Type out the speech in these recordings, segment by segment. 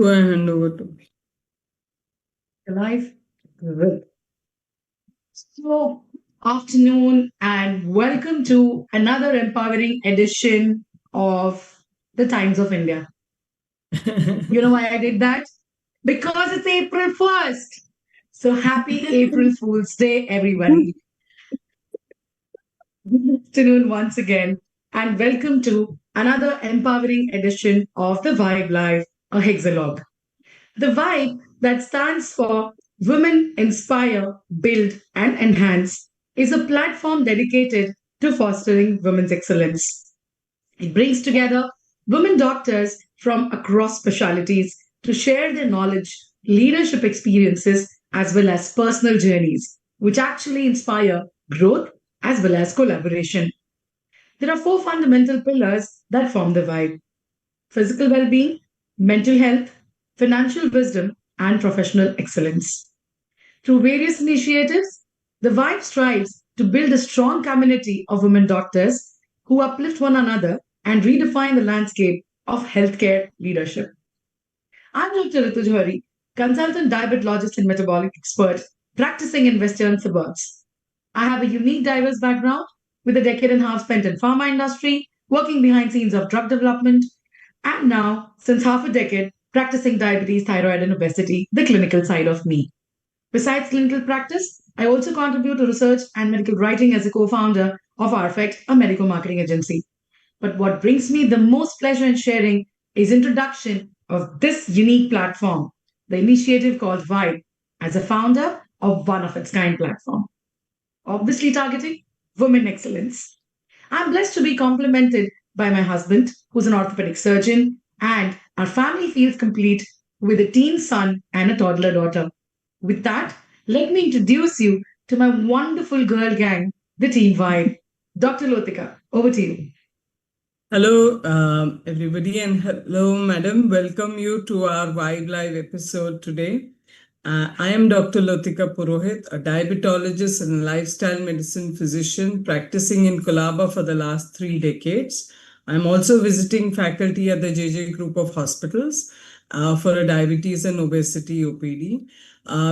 Do I hand over to live? Good. So, afternoon and welcome to another empowering edition of the Times of India. You know why I did that? Because it's April 1st. So, happy April Fool's Day, everybody. Good afternoon once again, and welcome to another empowering edition of the Vibe Live, a Hexalog. The Vibe that stands for Women Inspire, Build, and Enhance is a platform dedicated to fostering women's excellence. It brings together women doctors from across specialties to share their knowledge, leadership experiences, as well as personal journeys, which actually inspire growth as well as collaboration. There are four fundamental pillars that form the vibe: physical well being, mental health, financial wisdom, and professional excellence. Through various initiatives, the Vibe strives to build a strong community of women doctors who uplift one another and redefine the landscape of healthcare leadership. I'm Dr. Ritu Johari, consultant diabetologist and metabolic expert practicing in western suburbs. I have a unique diverse background with a decade and a half spent in pharma industry, working behind scenes of drug development, and now, since half a decade, practicing diabetes, thyroid, and obesity, the clinical side of me. Besides clinical practice, I also contribute to research and medical writing as a co-founder of RFECT, a medical marketing agency. But what brings me the most pleasure in sharing is introduction of this unique platform, the initiative called Vibe, as a founder of one of its kind platform, obviously targeting women excellence. I'm blessed to be complimented by my husband, who's an orthopedic surgeon, and our family feels complete with a teen son and a toddler daughter. With that, let me introduce you to my wonderful girl gang, the Team Vibe. Dr. Lotika, over to you. Hello, everybody, and hello, madam. Welcome you to our Vibe Live episode today. I am Dr. Lotika Purohit, a diabetologist and lifestyle medicine physician practicing in Colaba for the last 3 decades. I'm also visiting faculty at the JJ Group of Hospitals for a diabetes and obesity OPD.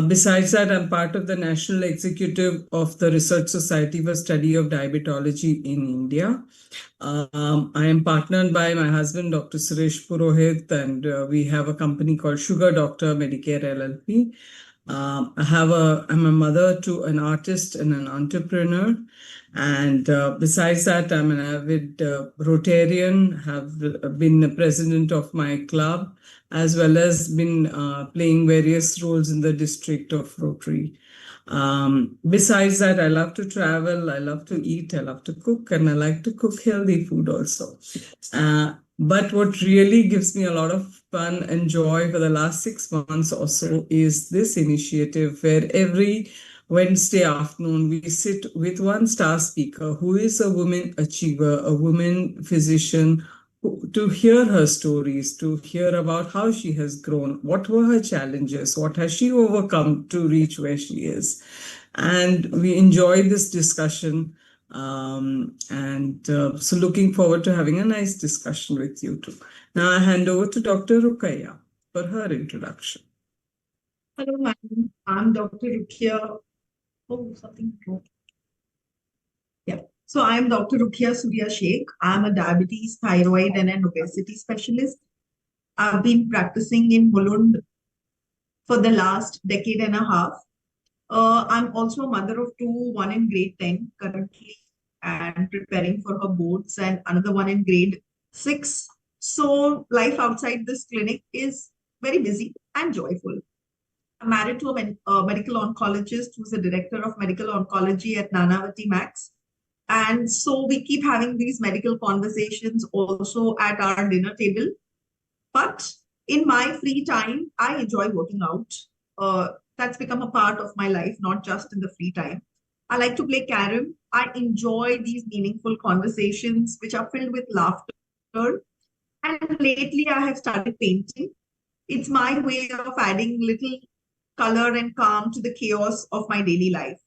Besides that, I'm part of the National Executive of the Research Society for Study of Diabetology in India. I am partnered by my husband, Dr. Suresh Purohit, and we have a company called Sugar Doctor Medicare LLP. I'm a mother to an artist and an entrepreneur. And besides that, I'm an avid Rotarian, have been the president of my club, as well as been playing various roles in the district of Rotary. Besides that, I love to travel, I love to eat, I love to cook, and I like to cook healthy food also. But what really gives me a lot of fun and joy for the last 6 months or so is this initiative where every Wednesday afternoon we sit with one star speaker who is a woman achiever, a woman physician, to hear her stories, to hear about how she has grown, what were her challenges, what has she overcome to reach where she is. And we enjoy this discussion. So looking forward to having a nice discussion with you too. Now I hand over to Dr. Rukaya for her introduction. Hello, madam. I'm Dr. Rukia. Oh, something wrong. Yeah. So I'm Dr. Rukia Surya Sheikh. I'm a diabetes, thyroid, and an obesity specialist. I've been practicing in Mulund for the last decade and a half. I'm also a mother of two, one in grade 10 currently and preparing for her boards, and another one in grade 6. So life outside this clinic is very busy and joyful. I'm married to a medical oncologist who's the director of medical oncology at Nanavati Max. And so we keep having these medical conversations also at our dinner table. But in my free time, I enjoy working out. That's become a part of my life, not just in the free time. I like to play carom. I enjoy these meaningful conversations which are filled with laughter. And lately, I have started painting. It's my way of adding little color and calm to the chaos of my daily life.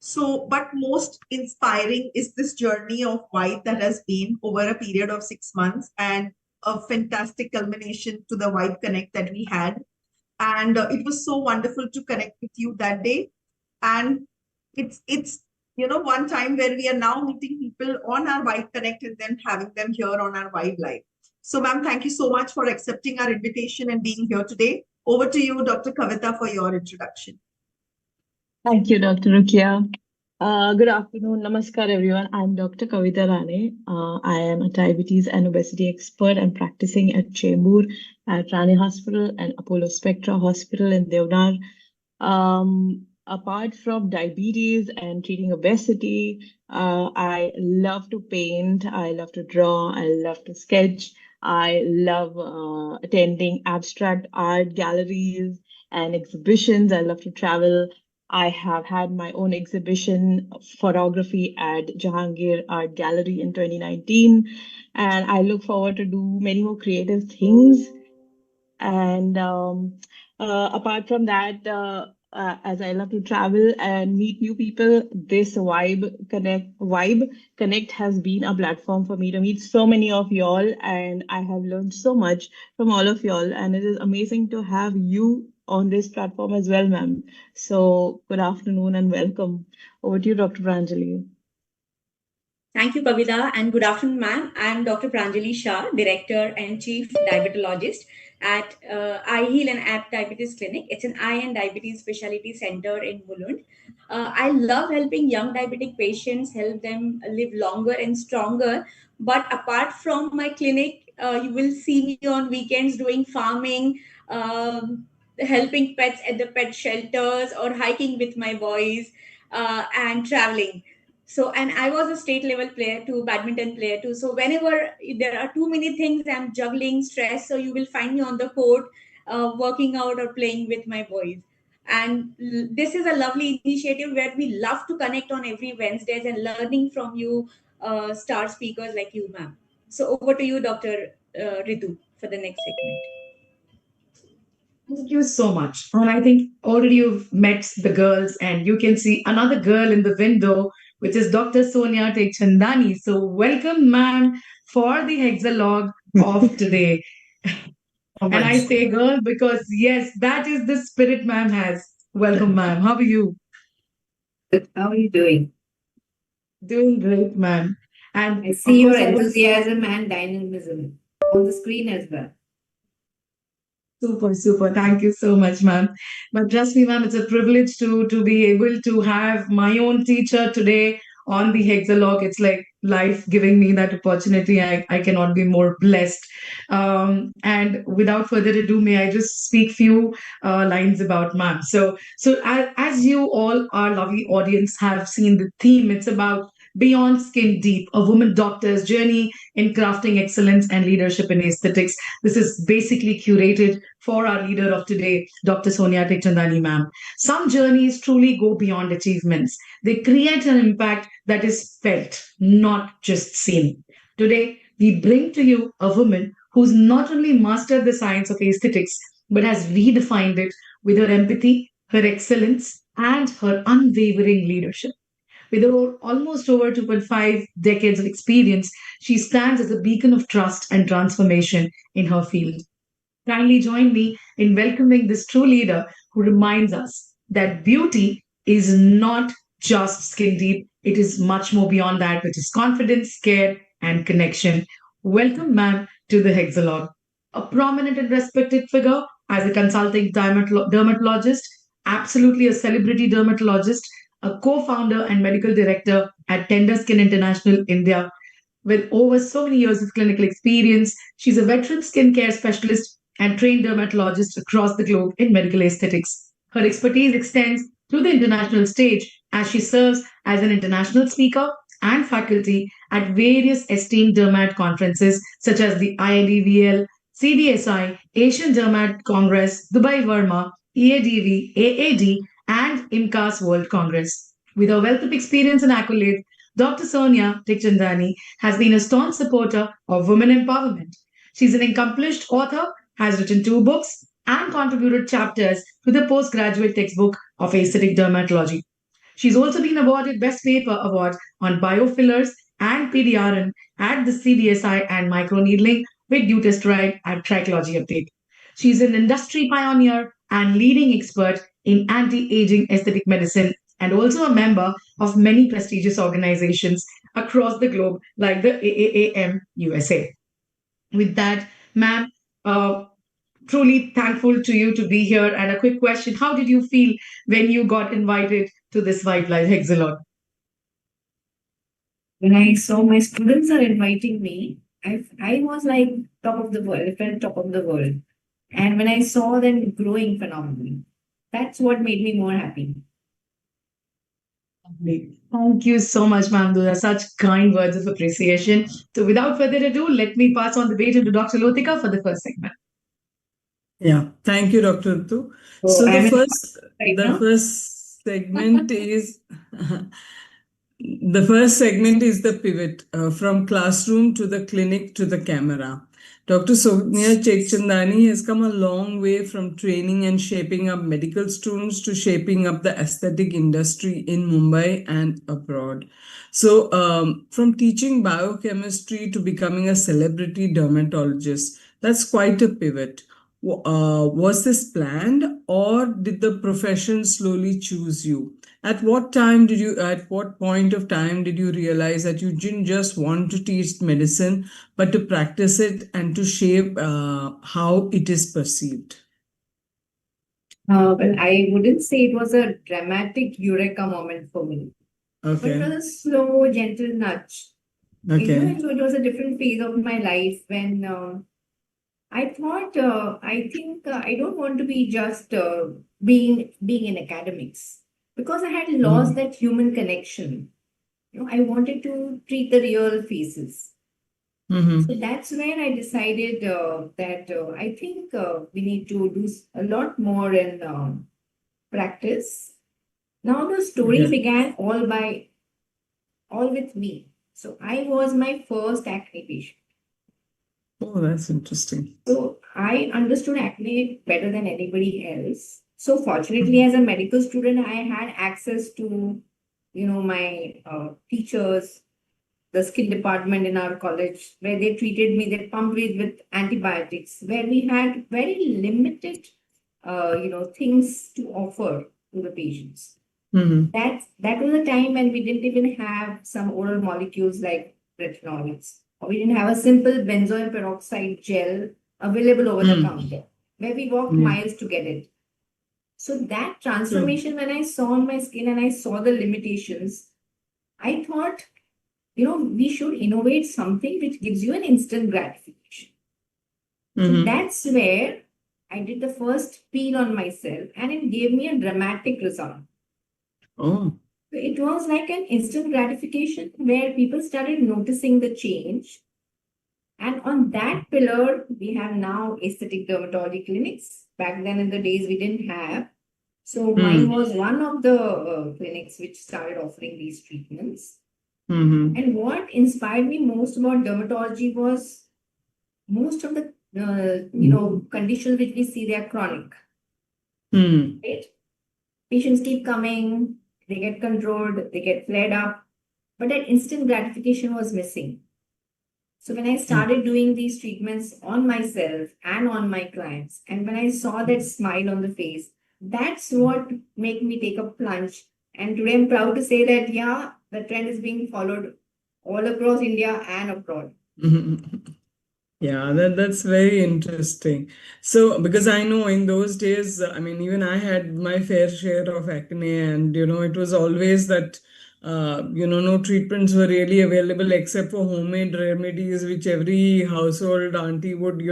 So, but most inspiring is this journey of White that has been over a period of 6 months. And a fantastic culmination to the Vibe Connect that we had. And it was so wonderful to connect with you that day. And it's one time where we are now meeting people on our Vibe Connect and then having them here on our Vibe Live. So, ma'am, thank you so much for accepting our invitation and being here today. Over to you, Dr. Kavita, for your introduction. Thank you, Dr. Rukia. Good afternoon. Namaskar, everyone. I'm Dr. Kavita Rane. I am a diabetes and obesity expert and practicing at Chembur at Rane Hospital and Apollo Spectra Hospital in Devnar. Apart from diabetes and treating obesity, I love to paint, I love to draw, I love to sketch, I love attending abstract art galleries and exhibitions. I love to travel. I have had my own exhibition of photography at Jahangir Art Gallery in 2019, and I look forward to do many more creative things. And apart from that, as I love to travel and meet new people, this Vibe Connect has been a platform for me to meet so many of y'all, and I have learned so much from all of y'all. And it is amazing to have you on this platform as well, ma'am. So good afternoon and welcome. Over to you, Dr. Pranjali. Thank you, Kavita, and good afternoon, ma'am. I'm Dr. Pranjali Shah, Director and Chief Diabetologist at Eye Heal and App Diabetes Clinic. It's an eye and diabetes specialty center in Mulund. I love helping young diabetic patients, help them live longer and stronger. But apart from my clinic, you will see me on weekends doing farming, helping pets at the pet shelters, or hiking with my boys, and traveling. So, and I was a state level player too, badminton player too. So whenever there are too many things, I'm juggling stress. So you will find me on the court, working out or playing with my boys. And this is a lovely initiative where we love to connect on every Wednesdays and learning from you, star speakers like you, ma'am. So over to you, Dr. Ritu, for the next segment. Thank you so much. And I think already you've met the girls, and you can see another girl in the window, which is Dr. Sonia Techchandani. So, welcome, ma'am, for the hexalog of today. So And I much. say girl because, yes, that is the spirit ma'am has. Welcome, ma'am. How are you? How are you doing? Doing great, ma'am. And I of see your course, I was enthusiasm and dynamism on the screen as well. super, super. Thank you so much, ma'am. But trust me, ma'am, it's a privilege to be able to have my own teacher today on the Hexalog. It's like life giving me that opportunity. I cannot be more blessed. And without further ado, may I just speak few lines about ma'am. So as you all, our lovely audience, have seen the theme, it's about Beyond Skin Deep, a woman doctor's journey in crafting excellence and leadership in aesthetics. This is basically curated for our leader of today, Dr. Sonia Techchandani, ma'am. Some journeys truly go beyond achievements. They create an impact that is felt, not just seen. Today, we bring to you a woman who's not only mastered the science of aesthetics, but has redefined it with her empathy, her excellence, and her unwavering leadership. With almost over 2.5 decades of experience, she stands as a beacon of trust and transformation in her field. Kindly join me in welcoming this true leader who reminds us that beauty is not just skin deep, it is much more beyond that, which is confidence, care, and connection. Welcome, ma'am, to the Hexalog. A prominent and respected figure as a consulting dermatologist, absolutely a celebrity dermatologist, a co founder and medical director at Tender Skin International India. With over so many years of clinical experience, she's a veteran skincare specialist and trained dermatologist across the globe in medical aesthetics. Her expertise extends to the international stage as she serves as an international speaker and faculty at various esteemed dermat conferences such as the IIDVL, CDSI, Asian Dermat Congress, Dubai Verma, EADV, AAD, and IMCAS World Congress. With her wealth of experience and accolades, Dr. Sonia Tikchandani has been a staunch supporter of women empowerment. She's an accomplished author, has written 2 books, and contributed chapters to the postgraduate textbook of aesthetic dermatology. She's also been awarded Best Paper Award on biofillers and PDRN at the CDSI and microneedling with dutasteride and trichology update. She's an industry pioneer and leading expert in anti-aging aesthetic medicine and also a member of many prestigious organizations across the globe like the AAAM USA. With that, ma'am, uh, truly thankful to you to be here. And a quick question: how did you feel when you got invited to this White Life Hexalog? When I saw my students are inviting me, I was like top of the world. I felt top of the world. And when I saw them growing phenomenally, that's what made me more happy. Thank you so much, ma'am. Those are such kind words of appreciation. So, without further ado, let me pass on the baton to Dr. Lotika for the first segment. Yeah, thank you, Dr. Ritu. So So I'm in right the now. first segment is the first segment is the pivot from classroom to the clinic to the camera. Dr. Sonia Chekchandani has come a long way from training and shaping up medical students to shaping up the aesthetic industry in Mumbai and abroad. So, from teaching biochemistry to becoming a celebrity dermatologist, that's quite a pivot. Was this planned, or did the profession slowly choose you? At what point of time did you realize that you didn't just want to teach medicine, but to practice it and to shape how it is perceived? Well, I wouldn't say it was a dramatic eureka moment for me, but it Okay. was a slow, gentle nudge. Okay. It was a different phase of my life when I thought, I think I don't want to be just being in academics because I had lost that human connection. I wanted to treat the real faces. Mm-hmm. So that's when I decided that I think we need to do a lot more in practice. Now the story Okay. began all with me. So I was my first acne patient. Oh, that's interesting. So I understood acne better than anybody else. So fortunately, as a medical student, I had access to, my teachers, the skin department in our college, where they treated me, they pumped me with antibiotics, where we had very limited, things to offer to the patients. Mm-hmm. That was a time when we didn't even have some oral molecules like retinoids, or we didn't have a simple benzoyl peroxide gel available over the counter, where we walked Yeah. miles to get it. So that True. transformation, when I saw on my skin and I saw the limitations, I thought, we should innovate something which gives you an instant gratification. So Mm-hmm. that's where I did the first peel on myself, and it gave me a dramatic result. Oh. It was like an instant gratification where people started noticing the change. And on that pillar, we have now aesthetic dermatology clinics. Back then, in the days, we didn't have. So mine was one of the clinics which started offering these treatments. Mm-hmm. And what inspired me most about dermatology was most of the conditions which we see, they are chronic. Right? Patients keep coming, they get controlled, they get flared up, but that instant gratification was missing. So when I started doing these treatments on myself and on my clients, and when I saw that smile on the face, that's what made me take a plunge. And today I'm proud to say that, yeah, the trend is being followed all across India and abroad. Yeah, that's very interesting. So, because I know in those days, I mean, even I had my fair share of acne, and it was always that, no treatments were really available except for homemade remedies, which every household auntie would,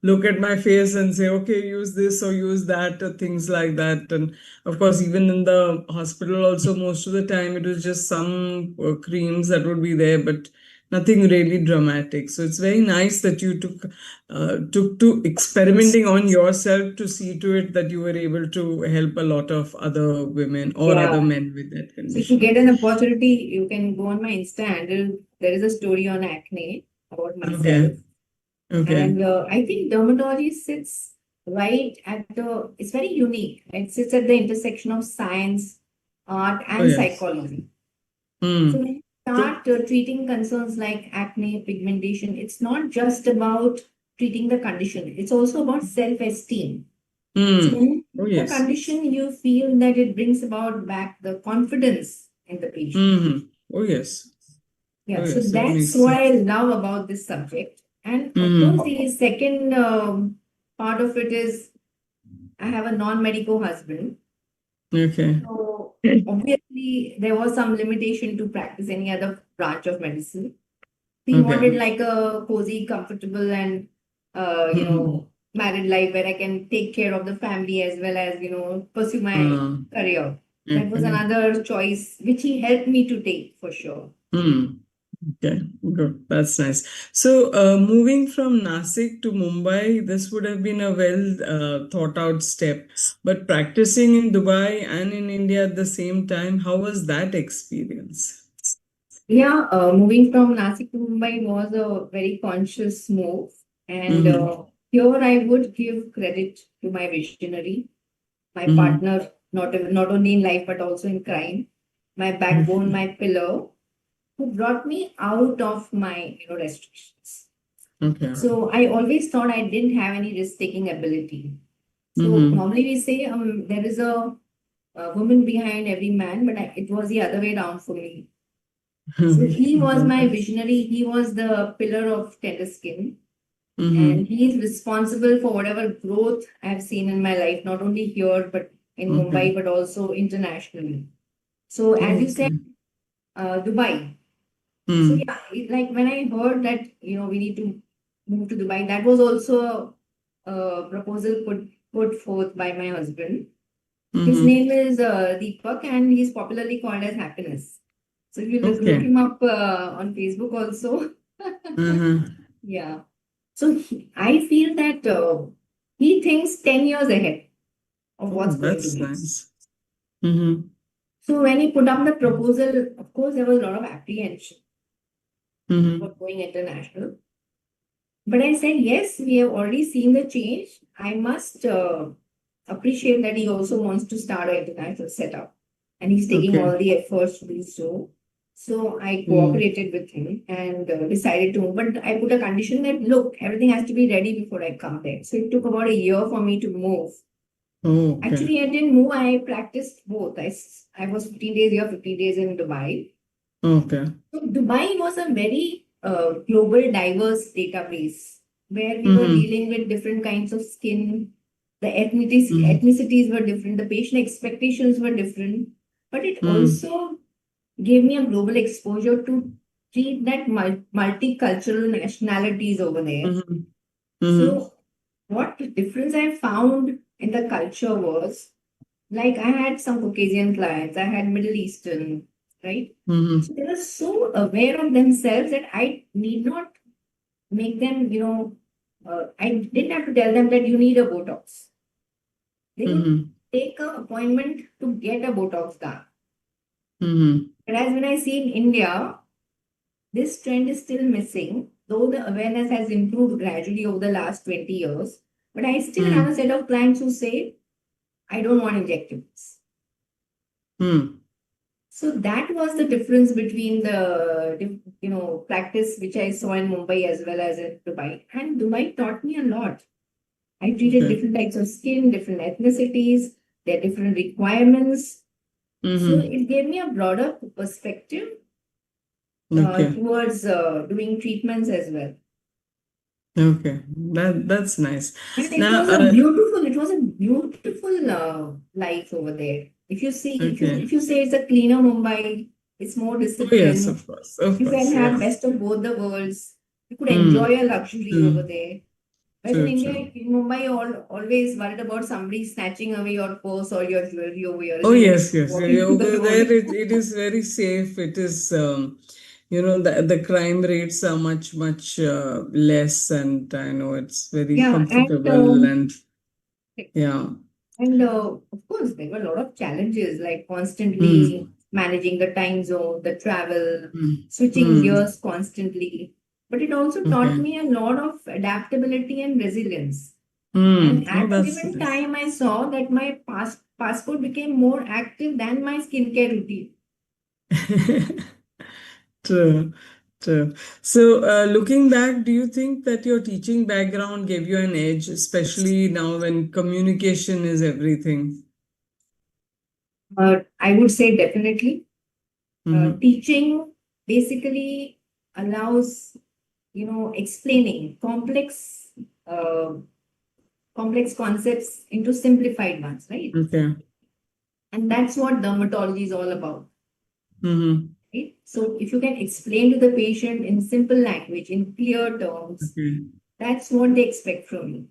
look at my face and say, okay, use this or use that, or things like that. And of course, even in the hospital, also, most of the time, it was just some creams that would be there, but nothing really dramatic. So it's very nice that you took to experimenting on yourself to see to it that you were able to help a lot of other women or other men with that So if you condition. get an opportunity, you can go on my Insta handle. There is a story on acne about myself. Okay. Okay. And I think dermatology sits right it's very unique. It sits at the intersection of science, art, Oh, and yes. psychology. So when you start treating concerns like acne, pigmentation, it's not just about treating the condition. It's also about self-esteem. So Hmm. when you Oh, treat the yes. condition, you feel that it brings about back the confidence in the patient. Hmm. Oh, yes. Yeah, Oh, so yes. That that's makes what I sense. love about this subject. And of Hmm. course, the second part of it is I have a non-medical husband. Okay. So obviously, there was some limitation to practice any other branch of medicine. He wanted Okay. like a cozy, comfortable, and Hmm. married life where I can take care of the family as well as pursue my Ah, career. That was okay. another choice which he helped me to take for sure. Hmm. Okay, good. That's nice. So, moving from Nasik to Mumbai, this would have been a well thought out step. But practicing in Dubai and in India at the same time, how was that experience? Yeah, moving from Nasik to Mumbai was a very conscious move. And Mm-hmm. here I would give credit to my visionary, my Mm-hmm. partner, not only in life but also in crime, my backbone, my pillar, who brought me out of my restrictions. Okay. So I always thought I didn't have any risk-taking ability. So Mm-hmm. normally we say there is a woman behind every man, but it was the other way around for me. So he was my Okay. visionary. He was the pillar of tender skin. Mm-hmm. And he is responsible for whatever growth I've seen in my life, not only here, but in Okay. Mumbai, but also internationally. So, as you said, Okay. Dubai. So, Mm. yeah, like when I heard that, we need to move to Dubai, that was also a proposal put forth by my husband. His Mm-hmm. name is Deepak, and he's popularly called as Happiness. So, if you look Okay. him up on Facebook also, Uh-huh. yeah. So I feel that he thinks 10 years ahead of Oh, what's going to that's be. nice. Mm-hmm. So when he put up the proposal, of course, there was a lot of apprehension Mm-hmm. for going international. But I said, yes, we have already seen the change. I must appreciate that he also wants to start an international setup. And he's taking Okay. all the efforts to do so. So I Mm. cooperated with him and decided to. But I put a condition that, look, everything has to be ready before I come there. So it took about a year for me to move. Oh, okay. Actually, I didn't move. I practiced both. I was 15 days here, 15 days in Dubai. Okay. So Dubai was a very global, diverse database where we were Mm-hmm. dealing with different kinds of skin. The Mm-hmm. ethnicities were different. The patient expectations were different. But it Mm. also gave me a global exposure to treat that multicultural nationalities over there. Mm-hmm. Mm-hmm. So what difference I found in the culture was like I had some Caucasian clients, I had Middle Eastern, right? Mm-hmm. So they were so aware of themselves that I need not make them, I didn't have to tell them that you need a Botox. They would Mm-hmm. take an appointment to get a Botox done. Mm-hmm. Whereas when I see in India, this trend is still missing, though the awareness has improved gradually over the last 20 years. But I still have a Mm. set of clients who say, I don't want injectables. Mm. So that was the difference between the practice which I saw in Mumbai as well as in Dubai. And Dubai taught me a lot. I treated Okay. different types of skin, different ethnicities, their different requirements. So Mm-hmm. it gave me a broader perspective Okay. towards doing treatments as well. Okay. That's nice. And Now, it was a beautiful life over there. okay. If you say it's a cleaner Mumbai, it's more Oh, yes, disciplined. of course. Of You course. can have Yes. best of both the worlds. You could Mm. enjoy a luxury over Mm. there. Whereas in True, India, true. in Mumbai, always worried about somebody snatching away your purse or your jewelry over here, Oh, isn't it? yes, yes. Walking through the Over road. there, it is very safe. It is, the crime rates are much, much less, and I know it's very Yeah, comfortable, and yeah. of course, there were a lot of challenges like constantly Mm. managing the time zone, the travel, Mm. switching Mm. gears constantly. But it also taught Okay. me a lot of adaptability and resilience. And Mm. Oh, at a that's given nice. time, I saw that my passport became more active than my skincare routine. True. So, looking back, do you think that your teaching background gave you an edge, especially now when communication is everything? I would say definitely. Mm-hmm. Teaching basically allows, explaining uh, complex concepts into simplified ones, right? Okay. And that's what dermatology is all about, Mm-hmm. right? So if you can explain to the patient in simple language, in clear terms, Okay. that's what they expect from you.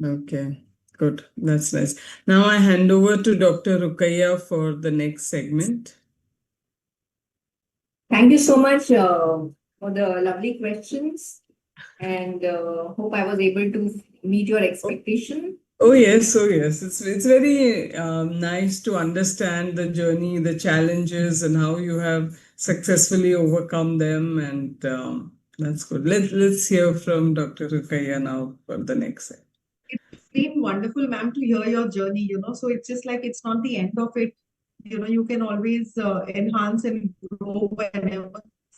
Okay. Good. That's nice. Now I hand over to Dr. Rukaiya for the next segment. Thank you so much for the lovely questions, and hope I was able to meet your expectation. Oh yes, oh yes. It's very nice to understand the journey, the challenges, and how you have successfully overcome them, and that's good. Let's hear from Dr. Rukaiya now for the next set. It's been wonderful, ma'am, to hear your journey. So it's just like it's not the end of it. You can always enhance and grow whenever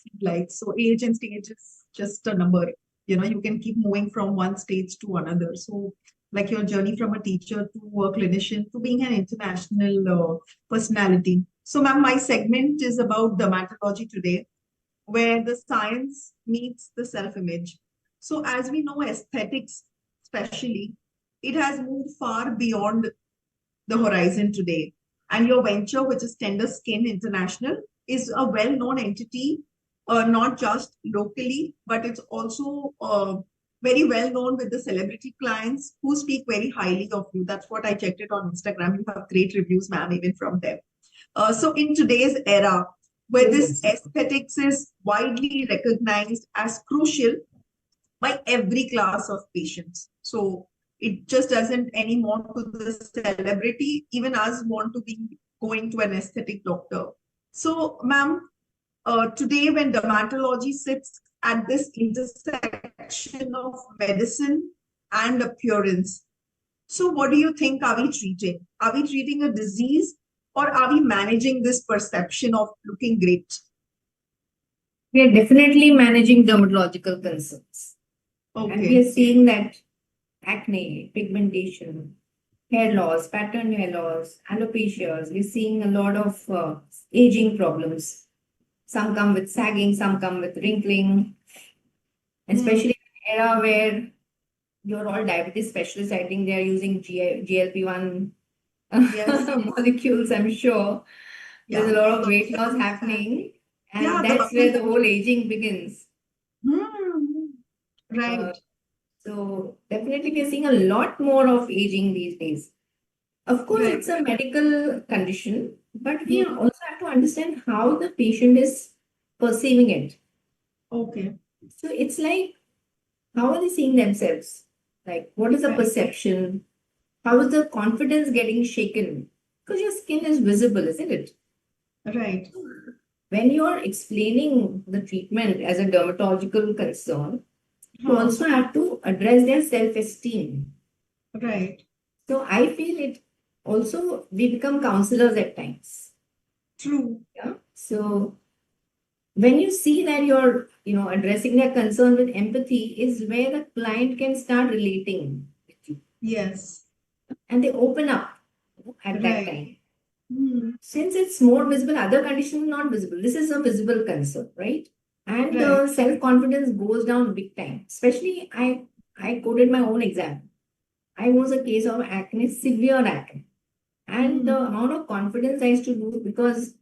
you like. So age and stage is just a number. You can keep moving from one stage to another. So like your journey from a teacher to a clinician to being an international personality. So, ma'am, my segment is about dermatology today, where the science meets the self-image. So as we know, aesthetics, especially, it has moved far beyond the horizon today. And your venture, which is Tender Skin International, is a well-known entity, not just locally, but it's also very well known with the celebrity clients who speak very highly of you. That's what I checked it on Instagram. You have great reviews, ma'am, even from them. So in today's era, where this aesthetics is widely recognized as crucial by every class of patients. So it just doesn't anymore to the celebrity, even us want to be going to an aesthetic doctor. So, ma'am, today when dermatology sits at this intersection of medicine and appearance, so what do you think are we treating? Are we treating a disease or are we managing this perception of looking great? We are definitely managing dermatological concerns. And we Okay. are seeing that acne, pigmentation, hair loss, pattern hair loss, alopecias, we're seeing a lot of aging problems. Some come with sagging, some come with wrinkling, especially in an era where you're all diabetes specialists. I think they are using GLP-1 Yes. molecules, I'm sure. There's a Yeah. lot of weight loss happening, and Yeah, that's where the whole aging begins. Right. So definitely we are seeing a lot more of aging these days. Of course, Right. it's a medical condition, but we also have to understand how the patient is perceiving it. Okay. So it's like, how are they seeing themselves? Like, what is the Right. perception? How is the confidence getting shaken? Because your skin is visible, isn't it? Right. When you're explaining the treatment as a dermatological concern, you also have to address their self-esteem. Right. So I feel it also, we become counselors at times. True. Yeah. So when you see that you're, addressing their concern with empathy is where the client can start relating with you. Yes. And they open up at that Right. time. Hmm. Since it's more visible, other conditions not visible. This is a visible concern, right? And Right. the self-confidence goes down big time. Especially I quoted my own example. I was a case of acne, severe acne. And the amount of confidence I used to do, because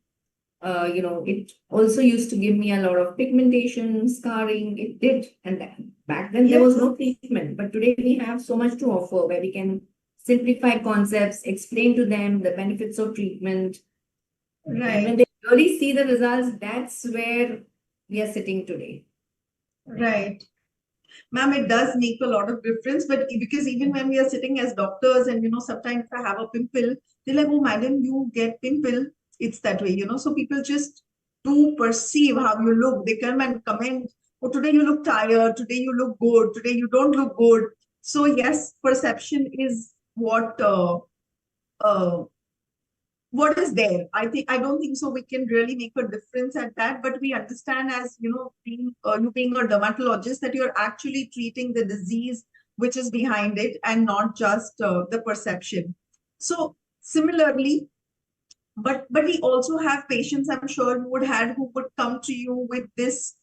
it also used to give me a lot of pigmentation, scarring. It did. And back then there was no treatment. But today we have so much to offer where we can simplify concepts, explain to them the benefits of treatment. And when Right. they really see the results, that's where we are sitting today. Right. Ma'am, it does make a lot of difference, but because even when we are sitting as doctors and sometimes if I have a pimple, they're like, oh, madam, you get pimple. It's that way. So people just do perceive how you look. They come and comment, oh, today you look tired, today you look good, today you don't look good. So yes, perception is what uh, what is there. I don't think so we can really make a difference at that, but we understand, as you know, you being a dermatologist, that you're actually treating the disease which is behind it and not just the perception. So similarly, but we also have patients, I'm sure you would have, who would come to you with this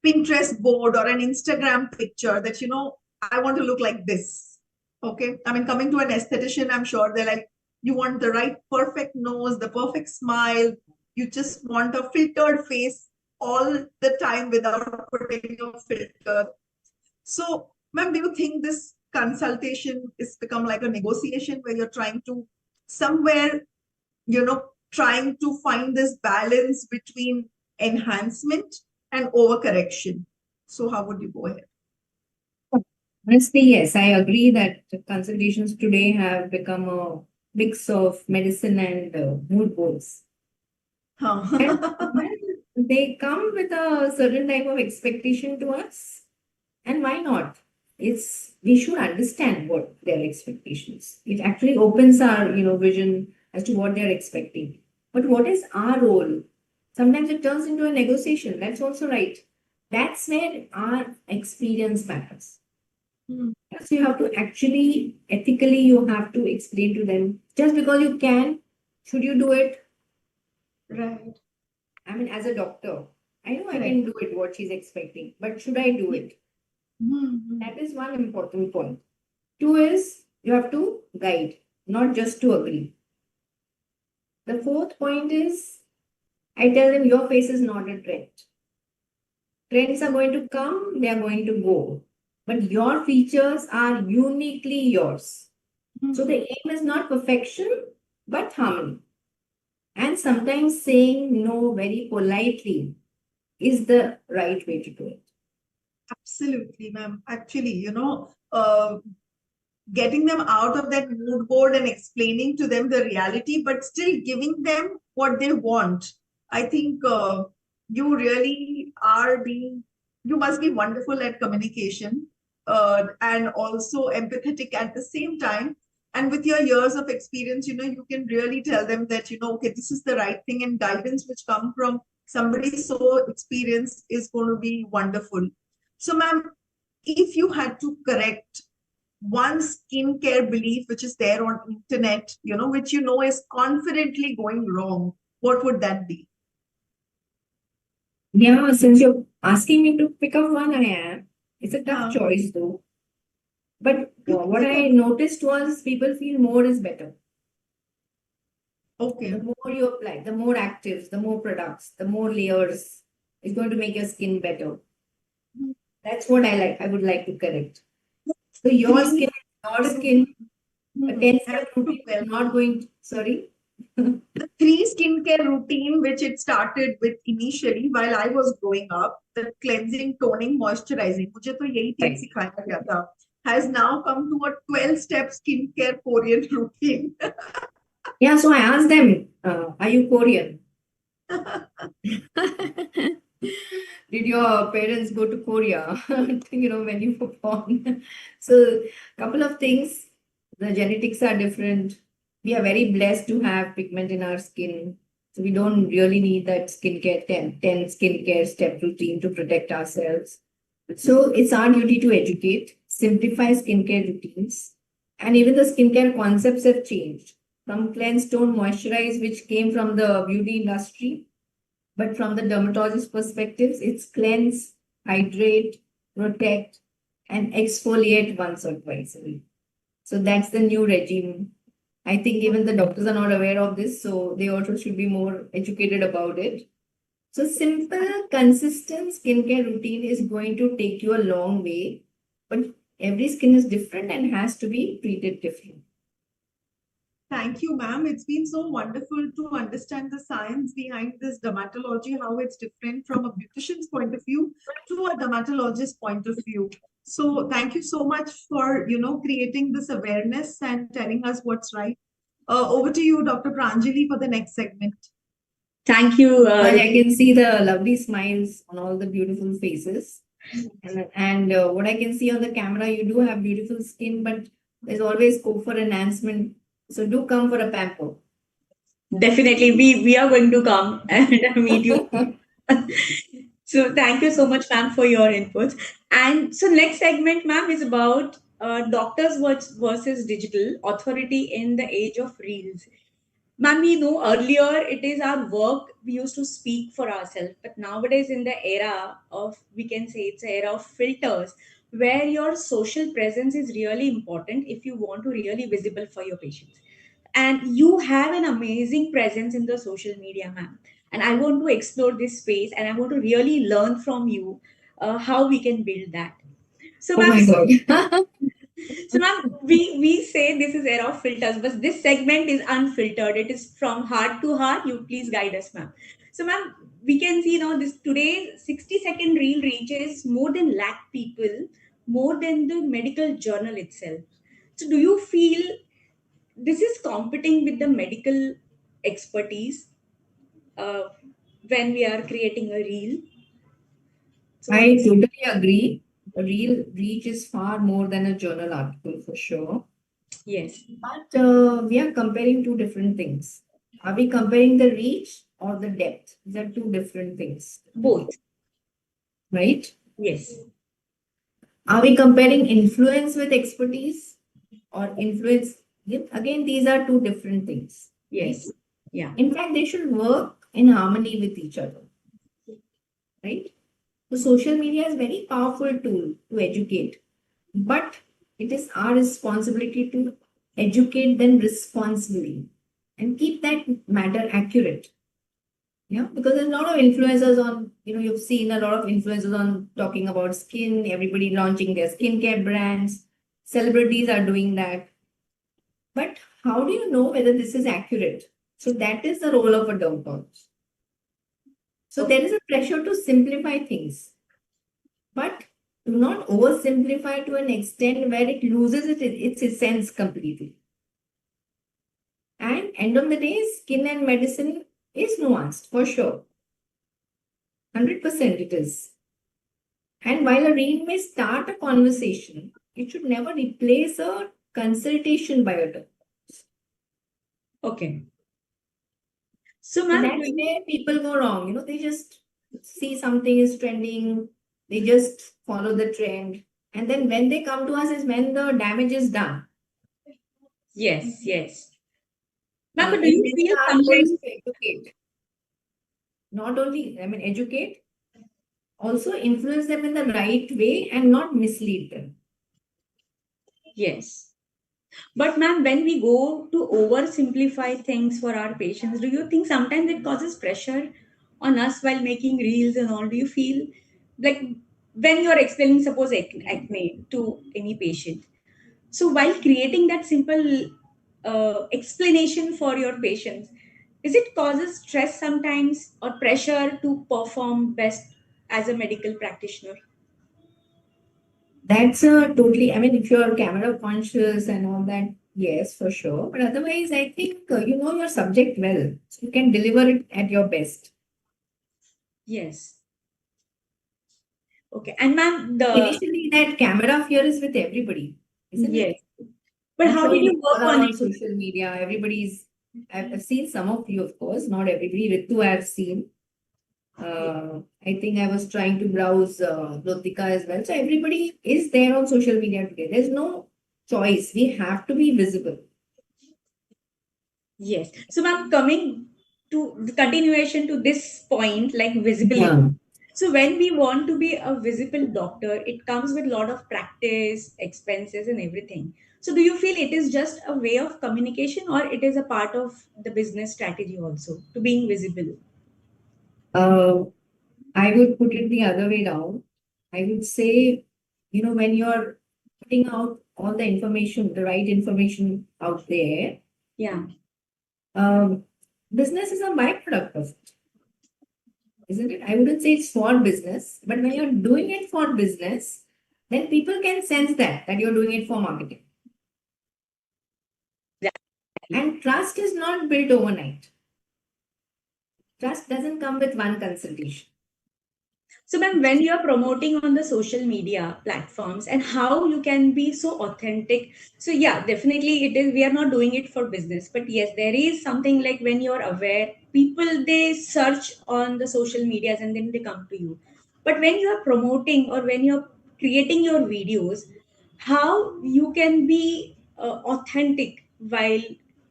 Pinterest board or an Instagram picture that, you know, I want to look like this. Okay. I mean, coming to an aesthetician, I'm sure they're like, you want the right perfect nose, the perfect smile. You just want a filtered face all the time without putting a filter. So, ma'am, do you think this consultation is become like a negotiation where you're trying to somewhere, you know, trying to find this balance between enhancement and overcorrection? So, how would you go ahead? Honestly, yes, I agree that consultations today have become a mix of medicine and mood boards. And well, they come with a certain type of expectation to us. And why not? We should understand what their expectations. It actually opens our, vision as to what they're expecting. But what is our role? Sometimes it turns into a negotiation. That's also right. That's where our experience matters. So you have to actually, ethically, you have to explain to them. Just because you can, should you do it? Right. I mean, as a doctor, I know I Correct. can do it, what she's expecting, but should I do it? Mhm. That is one important point. Two is you have to guide, not just to agree. The fourth point is I tell them your face is not a trend. Trends are going to come, they are going to go. But your features are uniquely yours. So the aim is not perfection, but harmony. And sometimes saying no very politely is the right way to do it. Absolutely, ma'am. Actually, you know, getting them out of that mood board and explaining to them the reality, but still giving them what they want. I think you really are being, you must be wonderful at communication and also empathetic at the same time. And with your years of experience, you know, you can really tell them that, you know, okay, this is the right thing, and guidance which come from somebody so experienced is going to be wonderful. So, ma'am, if you had to correct one skincare belief which is there on internet, you know, which you know is confidently going wrong, what would that be? Yeah, since you're asking me to pick up one, I am. It's a tough Yeah. choice though. But You what pick I up. noticed was people feel more is better. Okay. The more you apply, the more actives, the more products, the more layers is going to make your skin better. That's what I like. I would like to correct. So Three. your skin, a 10-step routine Well, is not going to, sorry. the three skincare routine which it started with initially while I was growing up, the cleansing, toning, moisturizing, मुझे तो यही तीन सिखाया गया था, has now come to a 12-step skincare Korean routine. Yeah, so I asked them, are you Korean? Did your parents go to Korea, when you were born? So, couple of things. The genetics are different. We are very blessed to have pigment in our skin. So, we don't really need that skincare 10 skincare step routine to protect ourselves. So, it's our duty to educate, simplify skincare routines, and even the skincare concepts have changed. From cleanse, tone, moisturize, which came from the beauty industry, but from the dermatologist perspectives, it's cleanse, hydrate, protect, and exfoliate once or twice a week. So that's the new regime. I think even the doctors are not aware of this, so they also should be more educated about it. So simple, consistent skincare routine is going to take you a long way, but every skin is different and has to be treated differently. Thank you, ma'am. It's been so wonderful to understand the science behind this dermatology, how it's different from a beautician's point of view to a dermatologist's point of view. So thank you so much for, you know, creating this awareness and telling us what's right. Over to you, Dr. Pranjali, for the next segment. Thank you. Well, I can see the lovely smiles on all the beautiful faces. And what I can see on the camera, you do have beautiful skin, but there's always scope for enhancement. So do come for a pamper. Definitely, we are going to come and meet you. So thank you so much, ma'am, for your inputs. And so next segment, ma'am, is about doctors versus digital authority in the age of reels. Ma'am, we know earlier it is our work we used to speak for ourselves, but nowadays in the era of, we can say it's an era of filters, where your social presence is really important if you want to really visible for your patients. And you have an amazing presence in the social media, ma'am. And I want to explore this space, and I want to really learn from you how we can build that. So, Oh ma'am, my God. so, ma'am, we say this is era of filters, but this segment is unfiltered. It is from heart to heart. You please guide us, ma'am. So, ma'am, we can see now this today's 60-second reel reaches more than lakh people, more than the medical journal itself. So, do you feel this is competing with the medical expertise uh, when we are creating a reel? So, what do I you say? totally agree. A real reach is far more than a journal article for sure. Yes, But we are comparing two different things. Are we comparing the reach or the depth? These are two different things, both. right? Yes, Are we comparing influence with expertise or influence? Yep. Again, these are two different things, right? yes, yeah, In fact, they should work in harmony with each other, right? So social media is a very powerful tool to educate, but it is our responsibility to educate them responsibly and keep that matter accurate. Yeah, because there's a lot of influencers on, you've seen a lot of influencers on talking about skin, everybody launching their skincare brands, celebrities are doing that. But how do you know whether this is accurate? So that is the role of a dermatologist. So okay, there is a pressure to simplify things, but do not oversimplify to an extent where it loses its essence completely. And end of the day, skin and medicine is nuanced for sure. 100% it is. And while a read may start a conversation, it should never replace a consultation by a doctor. okay. So, So ma'am, do that's you, where people go wrong. They just see something is trending, they just follow the trend. And then when they come to us is when the damage is done. yes, yes. Ma'am, but do And you then feel our role is sometimes, to educate. Not only, educate, also influence them in the right way and not mislead them. yes. But ma'am, when we go to oversimplify things for our patients, do you think sometimes it causes pressure on us while making reels and all? Do you feel like when you're explaining, suppose acne to any patient, so while creating that simple explanation for your patients, is it causes stress sometimes or pressure to perform best as a medical practitioner? That's a totally, if you're camera conscious and all that, yes, for sure. But otherwise, I think you know your subject well. So you can deliver it at your best. Yes. Okay. And ma'am, the Initially, that camera fear is with everybody, isn't yes. it? But I'm how sure did you you all work are on on it? social media. I've seen some of you, of course, not everybody. Ritu, I've seen. I think I was trying to browse Lotika as well. So everybody is there on social media today. There's no choice. We have to be visible. Yes. So, ma'am, coming to the continuation to this point, like visibility. Yeah. So, when we want to be a visible doctor, it comes with a lot of practice, expenses, and everything. So, do you feel it is just a way of communication, or it is a part of the business strategy also to being visible? Uh, I would put it the other way down. I would say, when you're putting out all the information, the right information out there, Yeah. um, business is a byproduct of it, isn't it? I wouldn't say it's for business, but when you're doing it for business, then people can sense that you're doing it for marketing. And trust is not built overnight. Trust doesn't come with one consultation. So, ma'am, when you are promoting on the social media platforms and how you can be so authentic. So, yeah, definitely it is. We are not doing it for business, but yes, there is something like when you are aware, people they search on the social medias and then they come to you. But when you are promoting or when you're creating your videos, how you can be authentic while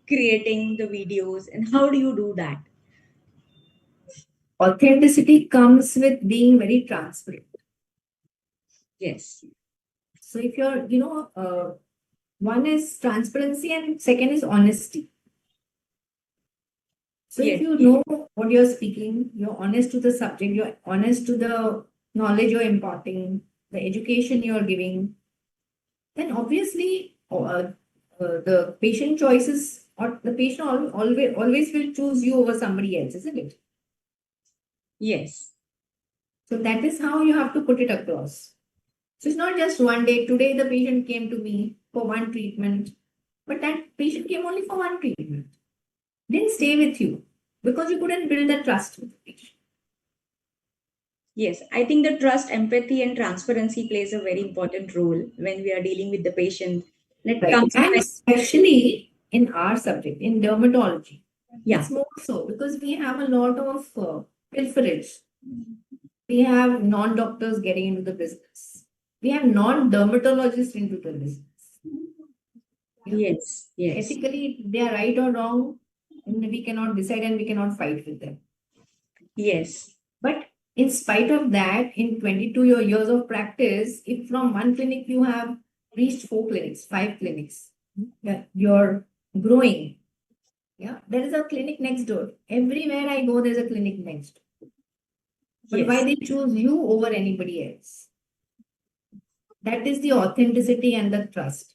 creating the videos and how do you do that? Authenticity comes with being very transparent. Yes. So if you're, one is transparency and second is honesty. So if Yes. you know what you're speaking, you're honest to the subject, you're honest to the knowledge you're imparting, the education you're giving, then obviously the patient choices or the patient always will choose you over somebody else, isn't it? Yes. So that is how you have to put it across. So it's not just one day. Today the patient came to me for one treatment, but that patient came only for one treatment. Didn't stay with you because you couldn't build that trust with the patient. Yes, I think the trust, empathy, and transparency plays a very important role when we are dealing with the patient. When it Right. comes to And like, especially in our subject, in dermatology, yeah, it's more so because we have a lot of pilferage. We have non-doctors getting into the business. We have non-dermatologists into the business. Yeah. yes, yes, Ethically, they are right or wrong, and we cannot decide and we cannot fight with them. yes, But in spite of that, in 22 years of practice, if from one clinic you have reached 4 clinics, 5 clinics, yeah, you're growing. Yeah, there is a clinic next door. Everywhere I go, there's a clinic next. But why yes, they choose you over anybody else? That is the authenticity and the trust.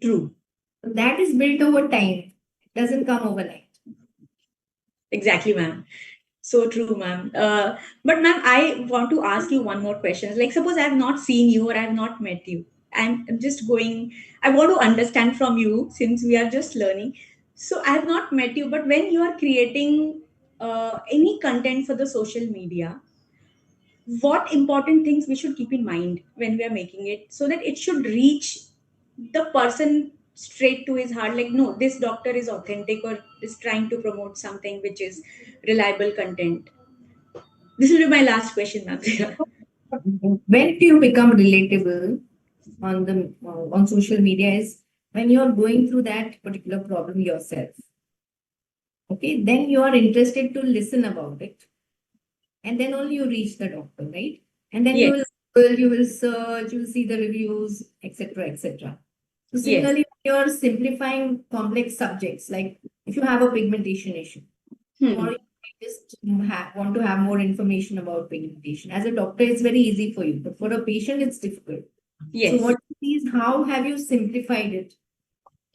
true. That is built over time. It doesn't come overnight. Exactly, ma'am. So true, ma'am. But ma'am, I want to ask you one more question. Like, suppose I have not seen you or I have not met you. I'm just going, I want to understand from you since we are just learning. So I have not met you, but when you are creating any content for the social media, what important things we should keep in mind when we are making it so that it should reach the person straight to his heart, like no, this doctor is authentic or is trying to promote something which is reliable content. This will be my last question, ma'am. When do you become relatable on the on social media is when you're going through that particular problem yourself. Okay, then you are interested to listen about it, and then only you reach the doctor, right? And then Yes, you will search, you will see the reviews, etc., etc. So yes. similarly, when you're simplifying complex subjects, like if you have a pigmentation issue, Hmm. tomorrow you might just want to have more information about pigmentation. As a doctor, it's very easy for you, but for a patient, it's difficult. So Yes, what is how have you simplified it?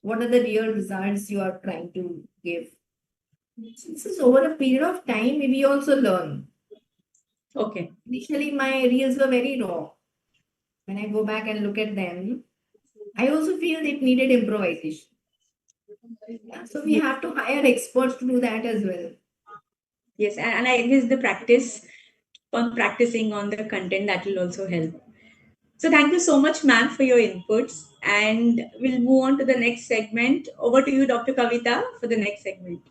What are the real results you are trying to give? So this is over a period of time, we also learn. okay. Initially, my reels were very raw. When I go back and look at them, I also feel it needed improvisation. Yeah, so we Yes, have to hire experts to do that as well. yes. And I guess the practice on practicing on the content that will also help. So thank you so much, ma'am, for your inputs. And we'll move on to the next segment. Over to you, Dr. Kavita, for the next segment.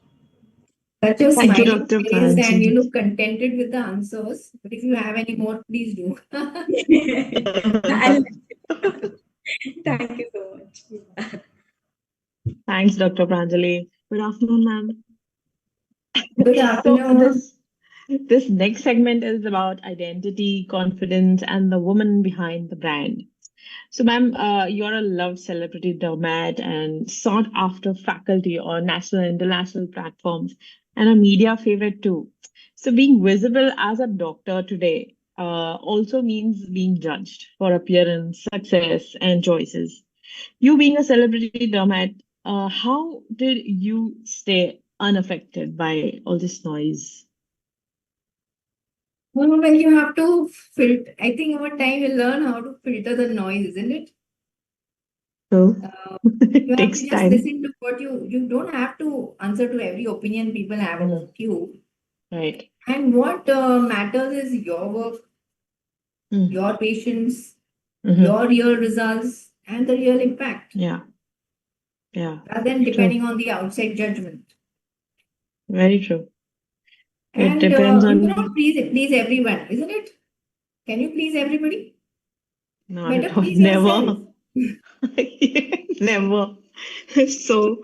Such a Thank you, smiling Dr. face, and you Pranjali. look contented with the answers. But if you have any more, please do. I'll, thank you so much. Thanks, Dr. Pranjali. Good afternoon, ma'am. Good So afternoon. this next segment is about identity, confidence, and the woman behind the brand. So, ma'am, you're a loved celebrity doormat and sought after faculty on national and international platforms, and a media favorite too. So, being visible as a doctor today also means being judged for appearance, success, and choices. You being a celebrity doormat, how did you stay unaffected by all this noise? Well, you have to filter. I think over time you learn how to filter the noise, isn't it? So, Uh, you it have to takes just time, listen to what you don't have to answer to every opinion people have about you. right? And what matters is your work, your patients, your real results, and the real impact, Yeah. Yeah. rather than depending on the outside judgment. Very true. It And depends you on. cannot please everyone, isn't it? Can you please everybody? Not Better at all. please Never. yourself. Never. So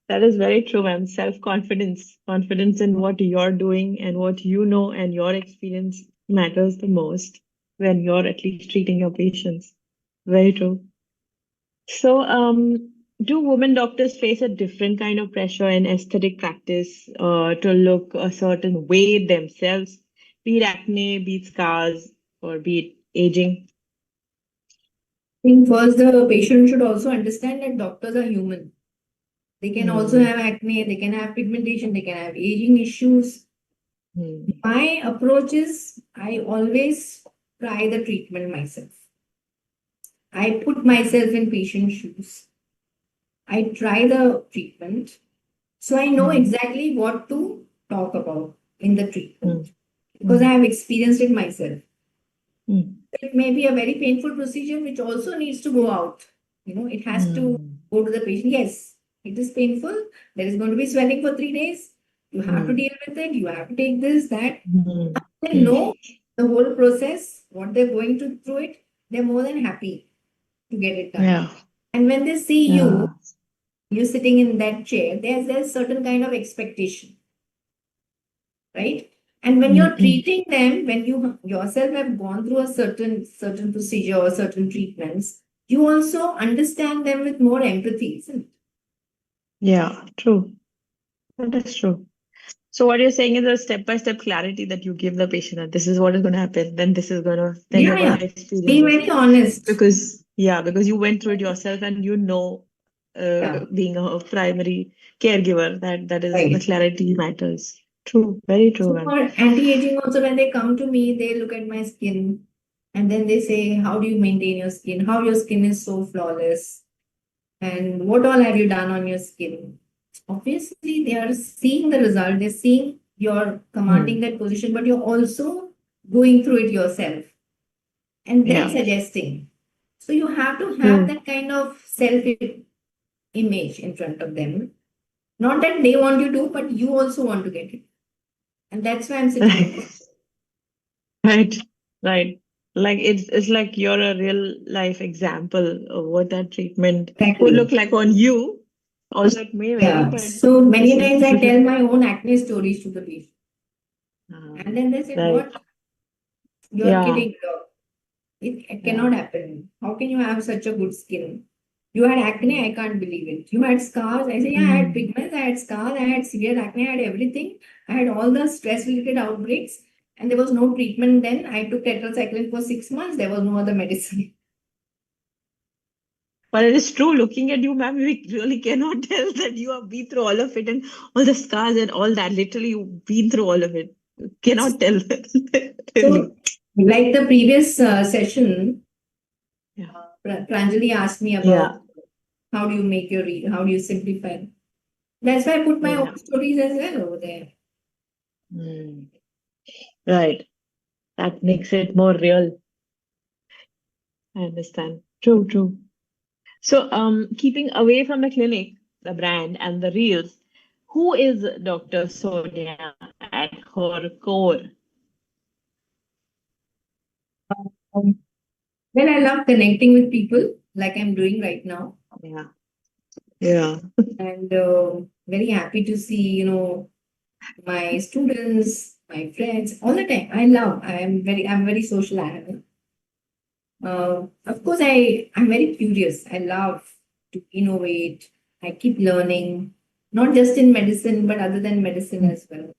that is very true, ma'am. Self-confidence, confidence in what you're doing and what you know and your experience matters the most when you're at least treating your patients. Very true. So, do women doctors face a different kind of pressure in aesthetic practice to look a certain way themselves, be it acne, be it scars, or be it aging? I think first the patient should also understand that doctors are human. They can also have acne, they can have pigmentation, they can have aging issues. My approach is I always try the treatment myself. I put myself in patient shoes. I try the treatment. So I know exactly what to talk about in the treatment because I have experienced it myself. It may be a very painful procedure which also needs to go out. It has to go to the patient. Yes, it is painful. There is going to be swelling for 3 days. You have to deal with it. You have to take this, that. They know the whole process, what they're going to through it. They're more than happy to get it done. Yeah. And when they see Yeah. you sitting in that chair, there's certain kind of expectation, right? And when you're treating them, when you yourself have gone through a certain procedure or certain treatments, you also understand them with more empathy, isn't it? Yeah, true. That is true. So what you're saying is a step-by-step clarity that you give the patient that this is what is going to happen, then this is then you're Yeah, going yeah. to experience Be this. very honest. Because you went through it yourself and you know, Yeah, being a primary caregiver, that is the right. clarity matters. True, very true, So man. for anti-aging also, when they come to me, they look at my skin and then they say, how do you maintain your skin? How your skin is so flawless? And what all have you done on your skin? Obviously, they are seeing the result, they're seeing you're commanding that position, but you're also going through it yourself and then Yeah, suggesting. So you have to have true. that kind of self image in front of them. Not that they want you to, but you also want to get it. And that's why I'm sitting in this. Right, right. Like it's like you're a real life example of what that treatment would Exactly. look like on you. Also, it may vary, Yeah. but So this many is times I tell my own acne stories to the patient. And then they said, right. what? You're Yeah. kidding. It Yeah. cannot happen. How can you have such a good skin? You had acne, I can't believe it. You had scars. I say, yeah, I had pigments, I had scars, I had severe acne, I had everything. I had all the stress related outbreaks, and there was no treatment then. I took tetracycline for 6 months. There was no other medicine. But it is true, looking at you, ma'am, we really cannot tell that you have been through all of it and all the scars and all that. Literally, you've been through all of it. Cannot tell that. Really. So, like the previous session, Yeah. Pranjali asked me Yeah. about how do you make your how do you simplify. That's why I put my Yeah. own stories as well over there. Right. That makes it more real. I understand. True, true. So, keeping away from the clinic, the brand, and the reels, who is Dr. Sonia at her core? Um, Well, I love connecting with people like I'm doing right now. Yeah. Yeah. And very happy to see, my students, my friends, all the time. I'm very social animal. Of course, I'm very curious. I love to innovate. I keep learning, not just in medicine, but other than medicine as well.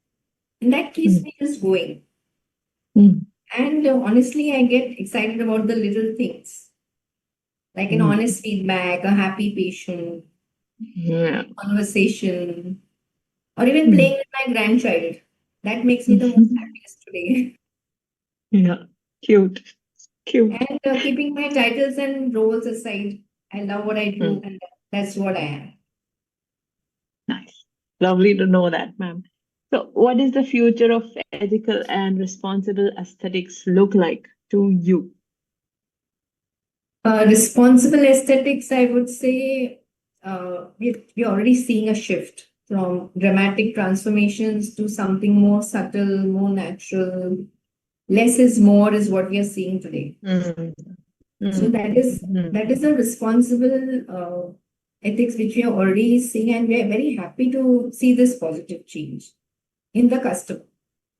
And that keeps Mm. me just going. Mm. And honestly, I get excited about the little things, like an Mm. honest feedback, a happy patient, Yeah. conversation, or even Mm. playing with my grandchild. That makes me the most happiest today. Yeah. Cute. Cute. And keeping my titles and roles aside, I love what I do, and that's what I am. Nice. Lovely to know that, ma'am. So, what does the future of ethical and responsible aesthetics look like to you? Responsible aesthetics, I would say, we're already seeing a shift from dramatic transformations to something more subtle, more natural. Less is more is what we are seeing today. Mm. So that is a responsible ethics which we are already seeing, and we are very happy to see this positive change in the customer.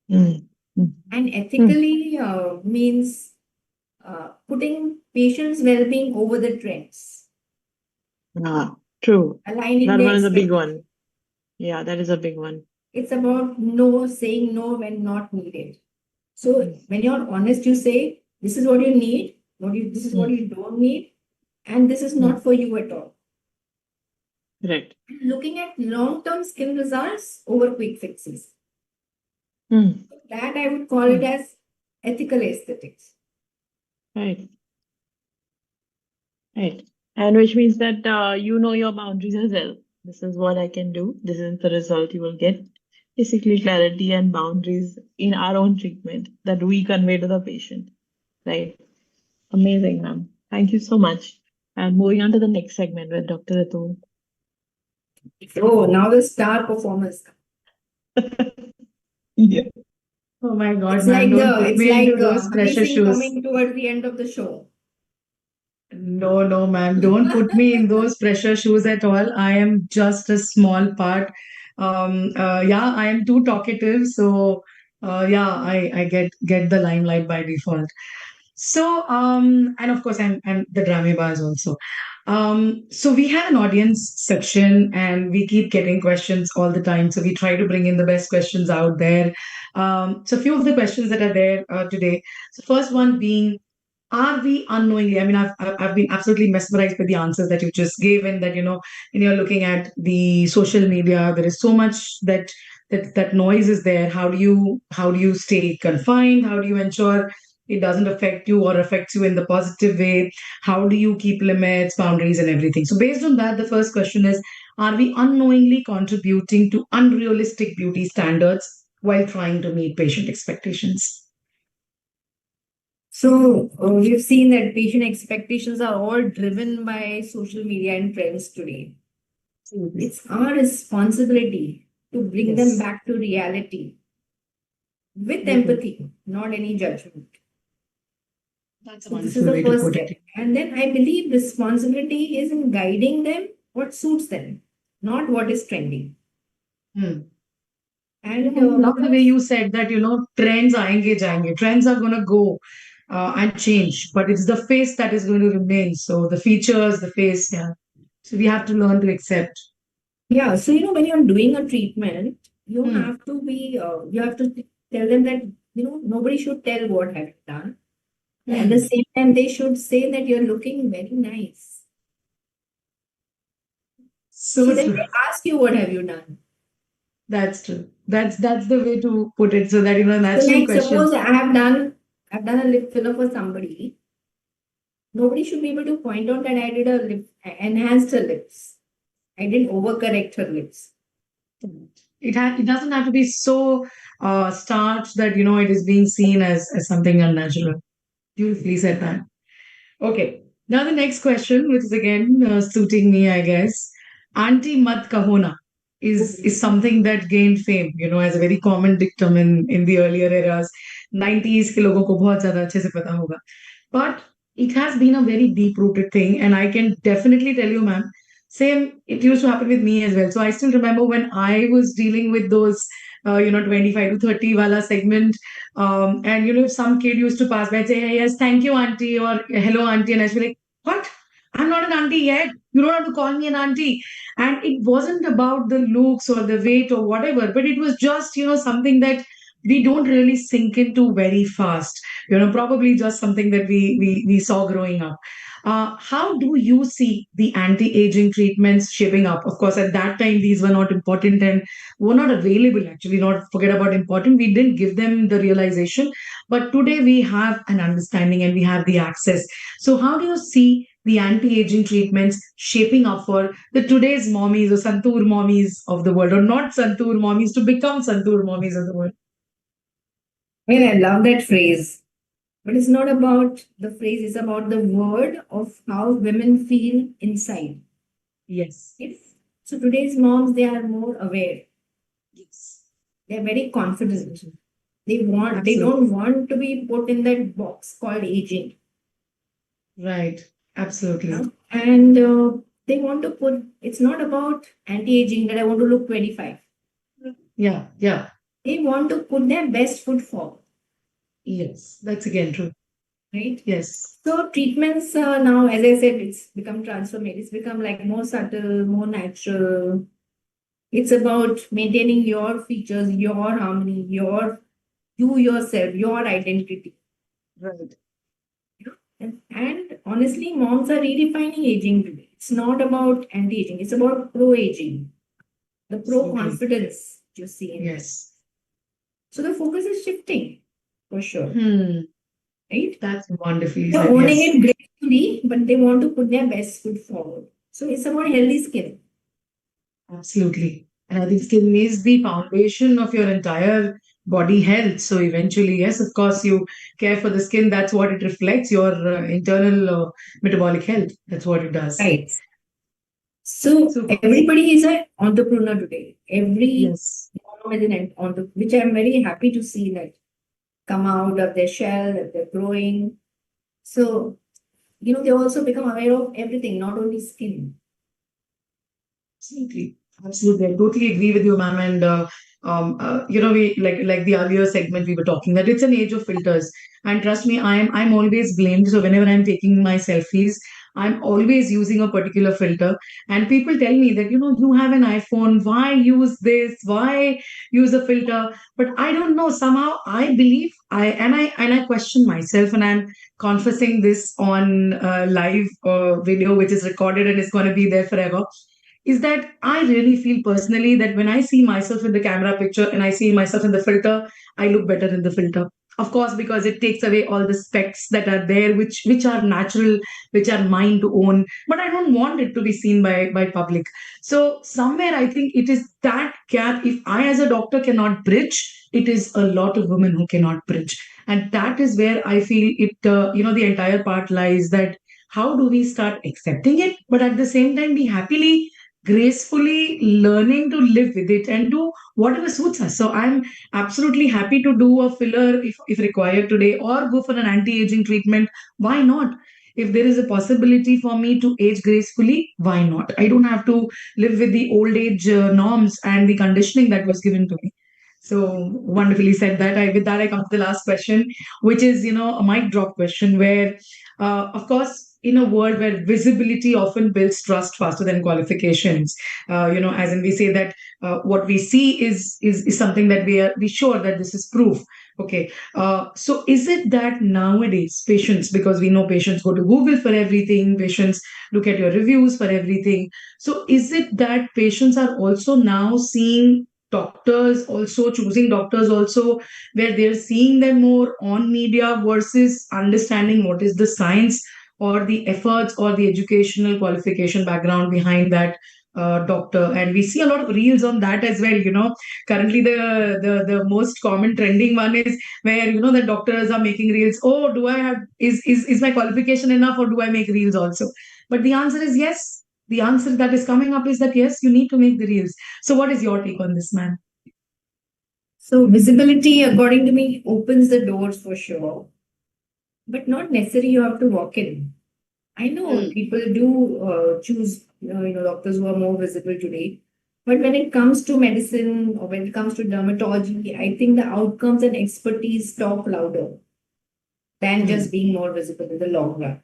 Mm. And ethically means putting patients' well-being over the trends. True. Aligning That the one is a big one. expectations. Yeah, that is a big one. It's about no, saying no when not needed. So when you're honest, you say, this is what you need, this is what you don't need, and this is not for you at all. Right. Looking at long-term skin results over quick fixes. That I would call it as ethical aesthetics. Right. Right. And which means that you know your boundaries as well. This is what I can do. This is the result you will get. Basically, clarity and boundaries in our own treatment that we convey to the patient. Right. Amazing, ma'am. Thank you so much. And moving on to the next segment with Dr. Ritu. Oh, now the star performers. Yeah. Oh my God, It's man, like don't put me into those Honey pressure Singh shoes. coming towards the end of the show. No, no, ma'am. Don't put me in those pressure shoes at all. I am just a small part. Yeah, I am too talkative, so yeah, I get the limelight by default. So, and of course, I'm the drama bars also. So we have an audience section, and we keep getting questions all the time. So we try to bring in the best questions out there. So a few of the questions that are there today. So first one being, are we unknowingly, I mean, I've been absolutely mesmerized by the answers that you just gave, and that, when you're looking at the social media, there is so much that noise is there. How do you stay confined? How do you ensure it doesn't affect you or affects you in the positive way? How do you keep limits, boundaries, and everything? So based on that, the first question is, are we unknowingly contributing to unrealistic beauty standards while trying to meet patient expectations? So we've seen that patient expectations are all driven by social media and trends today. It's our responsibility to bring them back to reality with empathy, not any judgment. That's a So this is wonderful the way to first put step. it. And then I believe responsibility is in guiding them what suits them, not what is trending. Hmm. And I love the way you said that, trends aayenge jayenge. Trends are going to go and change, but it's the face that is going to remain. So the features, the face, yeah. So we have to learn to accept. yeah, so when you're doing a treatment, you have to tell them that nobody should tell what have you done. At the same time, they should say that you're looking very nice. So then true. they ask you, what have you done? That's true. That's the way to put it. So that, So natural like question. suppose I've done a lip filler for somebody. Nobody should be able to point out that I did enhanced her lips. I didn't overcorrect her lips. It doesn't have to be so starched that, it is being seen as something unnatural. Beautifully said that. Okay. Now the next question, which is again suiting me, I guess. Auntie mat kahona is something that gained fame, as a very common dictum in the earlier eras. 90s के लोगों को बहुत ज़्यादा अच्छे से पता होगा. But it has been a very deep-rooted thing, and I can definitely tell you, ma'am, same, it used to happen with me as well. So I still remember when I was dealing with those, 25 to 30 wala segment, and if some kid used to pass by and say, "Hey, yes, thank you, auntie," or "Hello, auntie," and I was like, "What? I'm not an auntie yet. You don't have to call me an auntie." And it wasn't about the looks or the weight or whatever, but it was just, something that we don't really sink into very fast. Probably just something that we saw growing up. How do you see the anti-aging treatments shaping up? Of course, at that time, these were not important and were not available, actually, not forget about important. We didn't give them the realization. But today we have an understanding and we have the access. So how do you see the anti-aging treatments shaping up for the today's mommies or Santur mommies of the world, or not Santur mommies to become Santur mommies of the world? I mean, I love that phrase. But it's not about the phrase, it's about the word of how women feel inside. Yes. If so, today's moms, they are more aware. Yes. They're very confident. Absolutely. They don't want to be put in that box called aging. Right. Absolutely. And they want to put, it's not about anti-aging that I want to look 25. Yeah. Yeah. They want to put their best foot forward. Yes. That's again true. Right? Yes. So treatments now, as I said, it's become transformative. It's become like more subtle, more natural. It's about maintaining your features, your harmony, you yourself, your identity. Right. And honestly, moms are redefining aging today. It's not about anti-aging, it's about pro-aging, the pro-confidence you see in this. Yes. So the focus is shifting for sure. Right? That's wonderfully They're said. owning Yes. it gracefully, but they want to put their best foot forward. So it's about healthy skin. Absolutely. And I think skin is the foundation of your entire body health. So eventually, yes, of course, you care for the skin. That's what it reflects, your internal metabolic health. That's what it does. Right. So Super. everybody is an entrepreneur today. Every Yes. mom is an entrepreneur, which I'm very happy to see that come out of their shell, that they're growing. So, they also become aware of everything, not only skin. Absolutely. Absolutely. I totally agree with you, ma'am. And we like the earlier segment we were talking that it's an age of filters. And trust me, I'm always blamed. So whenever I'm taking my selfies, I'm always using a particular filter. And people tell me that, you have an iPhone, why use this? Why use a filter? But I don't know. Somehow I believe I question myself, and I'm confessing this on live video, which is recorded and is going to be there forever, is that I really feel personally that when I see myself in the camera picture and I see myself in the filter, I look better in the filter. Of course, because it takes away all the specs that are there, which are natural, which are mine to own. But I don't want it to be seen by public. So somewhere I think it is that gap. If I as a doctor cannot bridge, it is a lot of women who cannot bridge, and that is where I feel it. The entire part lies that how do we start accepting it, but at the same time be happily gracefully learning to live with it and do whatever suits us. So I'm absolutely happy to do a filler if required today or go for an anti-aging treatment. Why not? If there is a possibility for me to age gracefully, why not? I don't have to live with the old age norms and the conditioning that was given to me. So wonderfully said that. With that, I come to the last question, which is, a mic drop question where, of course, in a world where visibility often builds trust faster than qualifications, as in we say that what we see is something that we sure that this is proof. Okay. So is it that nowadays patients, because we know patients go to Google for everything, patients look at your reviews for everything. So is it that patients are also now seeing doctors also choosing doctors also where they're seeing them more on media versus understanding what is the science or the efforts or the educational qualification background behind that doctor? And we see a lot of reels on that as well. Currently the most common trending one is where the doctors are making reels. Oh, do I have is my qualification enough, or do I make reels also? But the answer is yes. The answer that is coming up is that yes, you need to make the reels. So what is your take on this, man? So visibility, according to me, opens the doors for sure, but not necessarily you have to walk in. I know people do choose, doctors who are more visible today. But when it comes to medicine or when it comes to dermatology, I think the outcomes and expertise talk louder than just being more visible in the long run.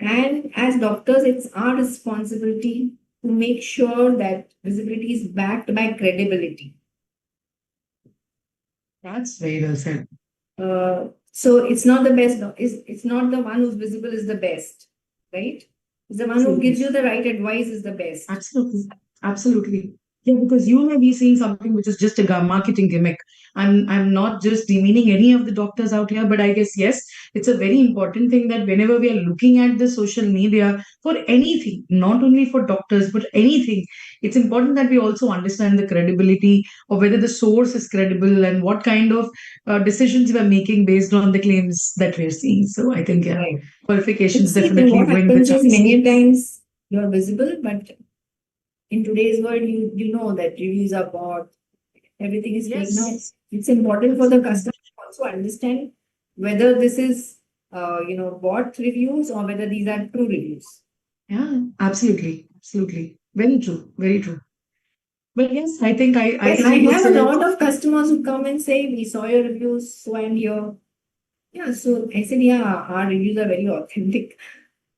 And as doctors, it's our responsibility to make sure that visibility is backed by credibility. That's very well said. So it's not the best, it's not the one who's visible is the best. right? The one who gives you the right advice is the best. Absolutely. Absolutely. Yeah, because you may be seeing something which is just a marketing gimmick. I'm not just demeaning any of the doctors out here, but I guess yes, it's a very important thing that whenever we are looking at the social media for anything, not only for doctors, but anything, it's important that we also understand the credibility of whether the source is credible and what kind of decisions we're making based on the claims that we're seeing. So I think, yeah, Right. qualifications See, definitely what win the happens is choice. many times you're visible, but in today's world, you know that reviews are bought, everything is fake. Now, Yes. it's important for the customer to also understand whether this is, bought reviews or whether these are true reviews. Yeah, absolutely. Absolutely. Very true. Very true. But yes, I think I Yes, I would have a say, lot of customers who come and say, we saw your reviews, so I'm here. Yeah, so I said, yeah, our reviews are very authentic.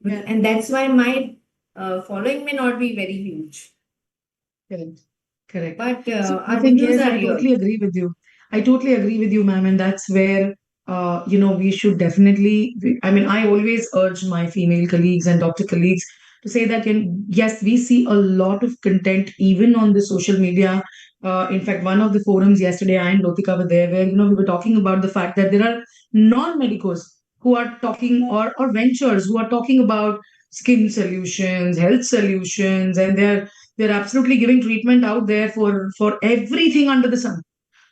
yeah, And that's why my following may not be very huge, correct. Correct. but So I our think, reviews yes, are I real. totally agree with you. I totally agree with you, ma'am. And that's where, we should definitely, I mean, I always urge my female colleagues and doctor colleagues to say that, yes, we see a lot of content even on the social media. In fact, one of the forums yesterday, I and Lotika were there, where, we were talking about the fact that there are non-medicos who are talking, or ventures who are talking about skin solutions, health solutions, and they're absolutely giving treatment out there for everything under the sun.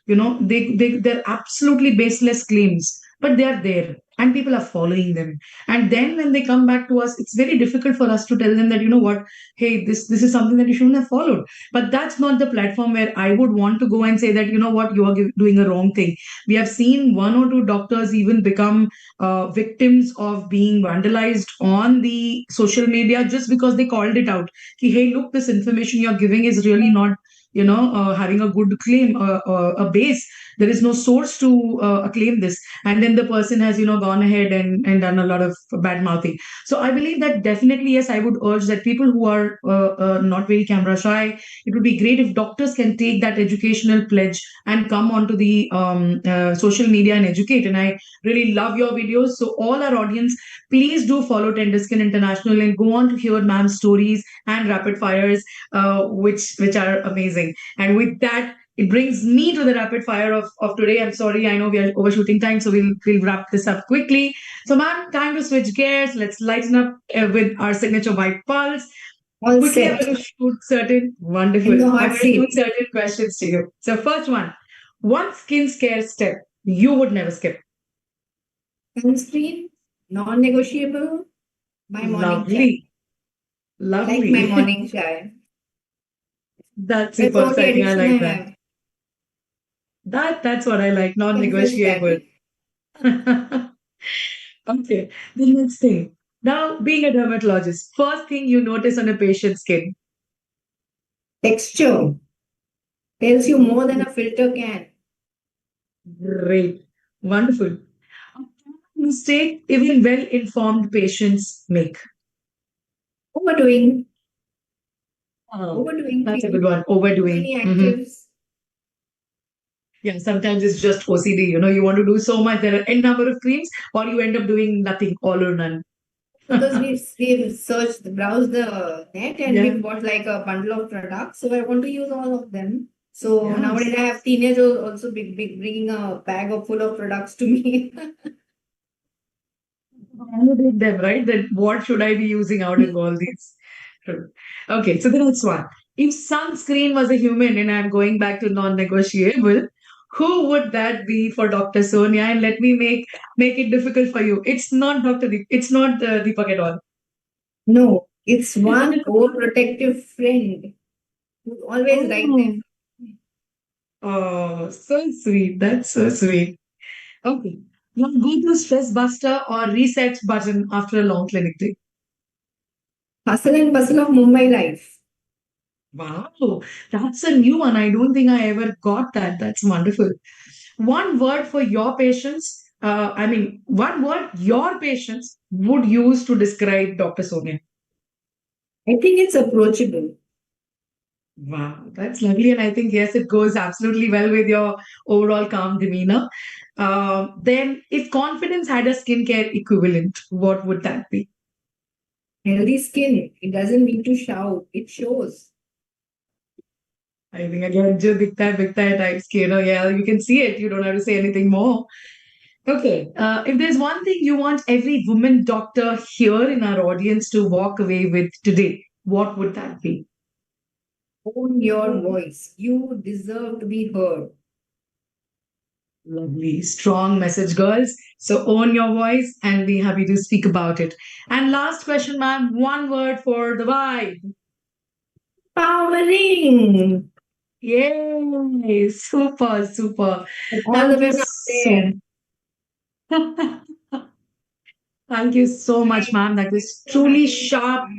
They're absolutely baseless claims, but they are there and people are following them. And then when they come back to us, it's very difficult for us to tell them that, what, hey, this is something that you shouldn't have followed. But that's not the platform where I would want to go and say that, what, you are doing a wrong thing. We have seen one or two doctors even become victims of being vandalized on the social media just because they called it out. Ki, hey, look, this information you're giving is really not, having a good claim, a base. There is no source to claim this. And then the person has, gone ahead and done a lot of bad mouthing. So I believe that definitely, yes, I would urge that people who are not very camera shy, it would be great if doctors can take that educational pledge and come onto the social media and educate. And I really love your videos. So all our audience, please do follow Tender Skin International and go on to hear ma'am's stories and rapid fires, which are amazing. And with that, it brings me to the rapid fire of today. I'm sorry, I know we are overshooting time, so we'll wrap this up quickly. So, ma'am, time to switch gears. Let's lighten up with our signature white pulse. All Quickly, I'm set going to shoot certain in wonderful. the I'm hot going to shoot seat. certain questions to you. So, first one skin care step you would never skip. Sunscreen, non-negotiable, my morning chai. Lovely, Like my lovely. morning chai. That's That's the super only exciting. I addiction I like that. have. That's what I like. Chemical Non-negotiable. daddy. Okay, the next thing. Now, being a dermatologist, first thing you notice on a patient's skin. Texture tells you more than a filter can. Great. Wonderful. A mistake even well-informed patients make. Overdoing. Oh, Overdoing that's a things. good one. Too Overdoing. many actives. Yeah, sometimes it's just OCD. You want to do so much. There are n number of creams, or you end up doing nothing, all or none. Because we've searched, browsed the net and Yeah. we've got like a bundle of products. So I want to use all of them. So Yes. nowadays I have teenagers also bringing a bag of full of products to me. Validate them, right? That what should I be using out of all these? True. Okay, so the next one. If sunscreen was a human, and I'm going back to non-negotiable, who would that be for Dr. Sonia? And let me make it difficult for you. It's not it's not Deepak at all. No, it's one overprotective friend who's always right there. Oh, oh, so sweet. That's so sweet. Okay. Now go to stress buster or reset button after a long clinic day. Hustle and bustle of Mumbai life. Wow, that's a new one. I don't think I ever got that. That's wonderful. One word for your patients, one word your patients would use to describe Dr. Sonia. I think it's approachable. Wow, that's lovely. And I think, yes, it goes absolutely well with your overall calm demeanor. Then, if confidence had a skincare equivalent, what would that be? Healthy skin, it doesn't need to shout, it shows. I think again, jo big time type skin. Oh, yeah, you can see it. You don't have to say anything more. Okay. If there's one thing you want every woman doctor here in our audience to walk away with today, what would that be? Own your voice. You deserve to be heard. Lovely, strong message, girls. So own your voice and be happy to speak about it. And last question, ma'am. One word for the vibe. Powering. Yay! Super, super. And all the Thank you women out there. so Thank you so much, ma'am. That was So truly happy. sharp,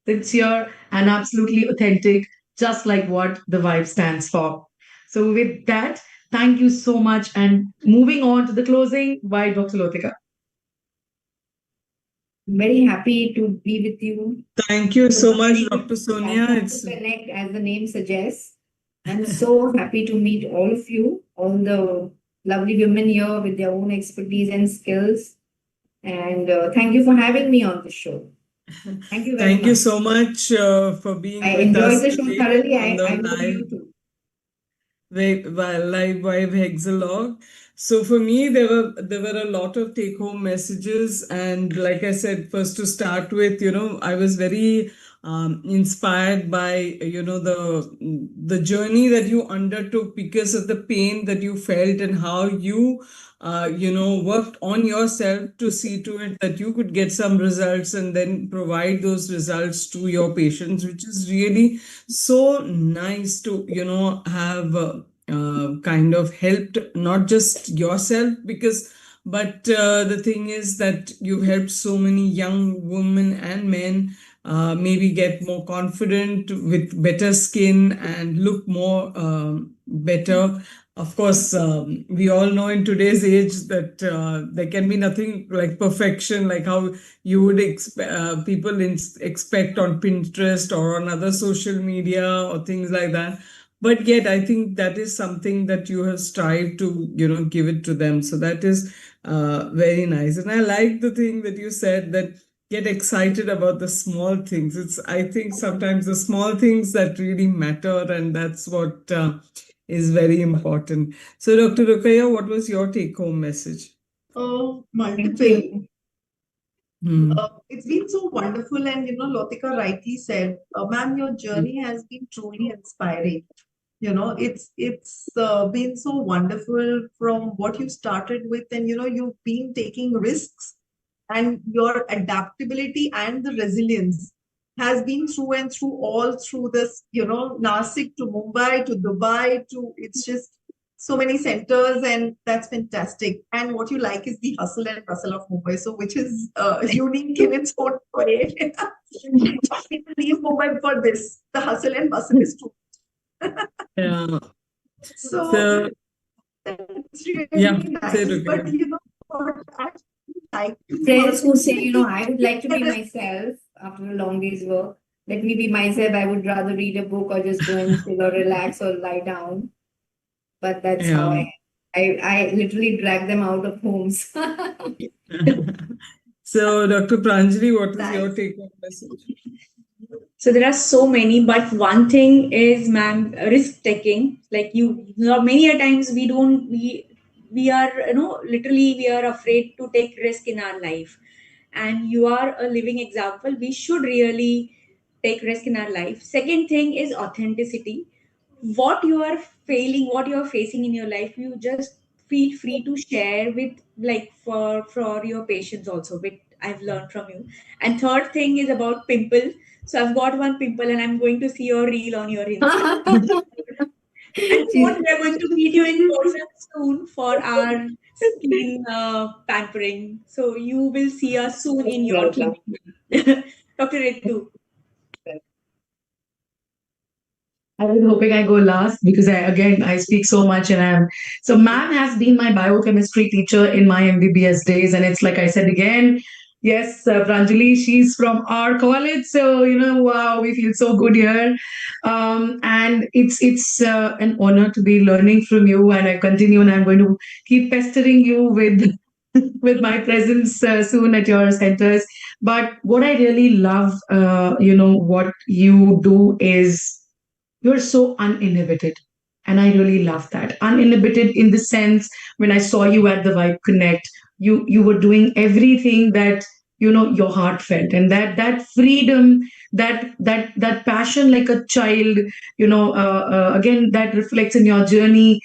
sincere, and absolutely authentic, just like what the vibe stands for. So, with that, thank you so much. And moving on to the closing by Dr. Lotika. Very happy to be with you. Thank you It's a so much, very Dr. good Sonia. platform It's to connect, as the name suggests. I'm so happy to meet all of you, all the lovely women here with their own expertise and skills. And thank you for having me on the show. Thank you very thank you much. so much for being I with enjoyed us the show today thoroughly. on the I know live you too. Live Hexalog. So for me, there were a lot of take home messages, and like I said, first to start with, I was very inspired by the journey that you undertook because of the pain that you felt and how you worked on yourself to see to it that you could get some results and then provide those results to your patients, which is really so nice to have kind of helped not just yourself because but the thing is that you've helped so many young women and men maybe get more confident with better skin and look more better. Of course, we all know in today's age that there can be nothing like perfection, like how you would people expect on Pinterest or on other social media or things like that. But yet, I think that is something that you have strived to, give it to them. So that is very nice. And I like the thing that you said that get excited about the small things. I think sometimes the small things that really matter, and that's what is very important. So, Dr. Rukaya, what was your take home message? Oh, Thank multiple. you. It's been so wonderful, and Lotika rightly said, ma'am, your journey has been truly inspiring. It's been so wonderful from what you started with, and you've been taking risks, and your adaptability and the resilience has been through and through all through this, Nasik to Mumbai to Dubai to it's just so many centers, and that's fantastic. And what you like is the hustle and bustle of Mumbai, so which is unique in its own way. People leave Mumbai for this. The hustle and bustle is true. Yeah. So So, that's really yeah, say nice. But Rukaya. what I like to Friends who say, personally I would like to be myself after a long day's work. Let me be myself. I would rather read a book or just go and chill or relax or lie down. But that's how Yeah. I literally drag them out of homes. So, Dr. Pranjali, what is your thanks. take home message? So there are so many, but one thing is, ma'am, risk taking. Like many a times we are literally we are afraid to take risk in our life, and you are a living example. We should really take risk in our life. Second thing is authenticity. What you are failing, what you are facing in your life, you just feel free to share with, like, for your patients also. With I've learned from you. And third thing is about pimple. So I've got one pimple, and I'm going to see your reel on your Insta. And She's soon we are going to meet you in person soon for our skin pampering. So you will see us soon in your welcome. clinic. Dr. Ritu. I was hoping I go last because I speak so much and I'm so ma'am has been my biochemistry teacher in my MBBS days, and it's like I said again, yes, Pranjali, she's from our college, so wow, we feel so good here, and it's an honor to be learning from you, and I continue, and I'm going to keep pestering you with with my presence soon at your centers. But what I really love, what you do is you're so uninhibited. And I really love that. Uninhibited in the sense when I saw you at the Vibe Connect, you were doing everything that your heart felt, and that freedom, that passion like a child, again that reflects in your journey,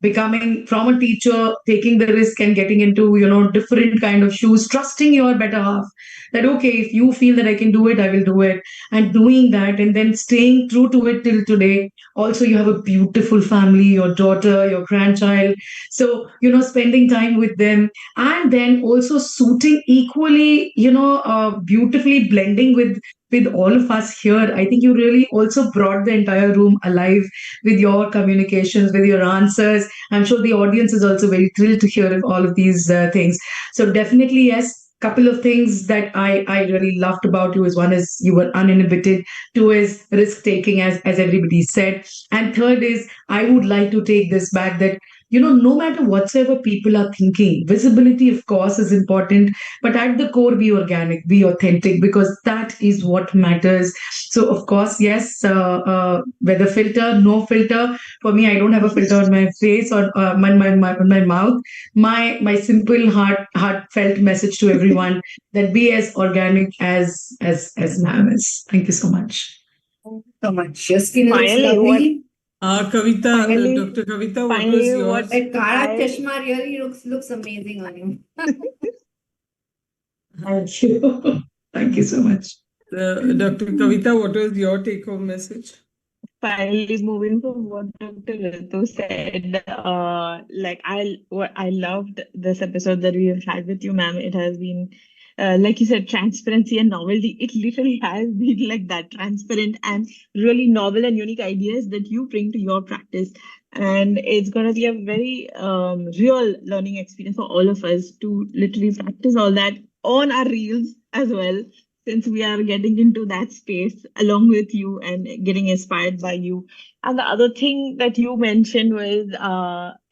becoming from a teacher, taking the risk and getting into different kind of shoes, trusting your better half, that okay, if you feel that I can do it, I will do it, and doing that and then staying true to it till today. Also, you have a beautiful family, your daughter, your grandchild, so spending time with them, and then also suiting equally, beautifully blending with all of us here. I think you really also brought the entire room alive with your communications, with your answers. I'm sure the audience is also very thrilled to hear all of these things. So definitely, yes. Couple of things that I really loved about you is, one is you were uninhibited, two is risk taking, as everybody said, and third is I would like to take this back, that no matter whatsoever people are thinking, visibility of course is important, but at the core, be organic, be authentic, because that is what matters. So of course, yes, whether filter, no filter, for me, I don't have a filter on my face or on my mouth. My simple heartfelt message to everyone, that be as organic as ma'am is. Thank you so much. So much. Your skin looks Finally, what lovely. Kavita, finally, Dr. Kavita, what was finally, yours? what That Kara I chashma really looks amazing on you. Thank you. Thank you so much. Dr. Kavita, what was your take-home message? finally moving from what Dr. Ritu said, like I loved this episode that we have had with you, ma'am. It has been, like you said, transparency and novelty. It literally has been like that, transparent and really novel and unique ideas that you bring to your practice. And it's going to be a very real learning experience for all of us to literally practice all that on our reels as well, since we are getting into that space along with you and getting inspired by you. And the other thing that you mentioned was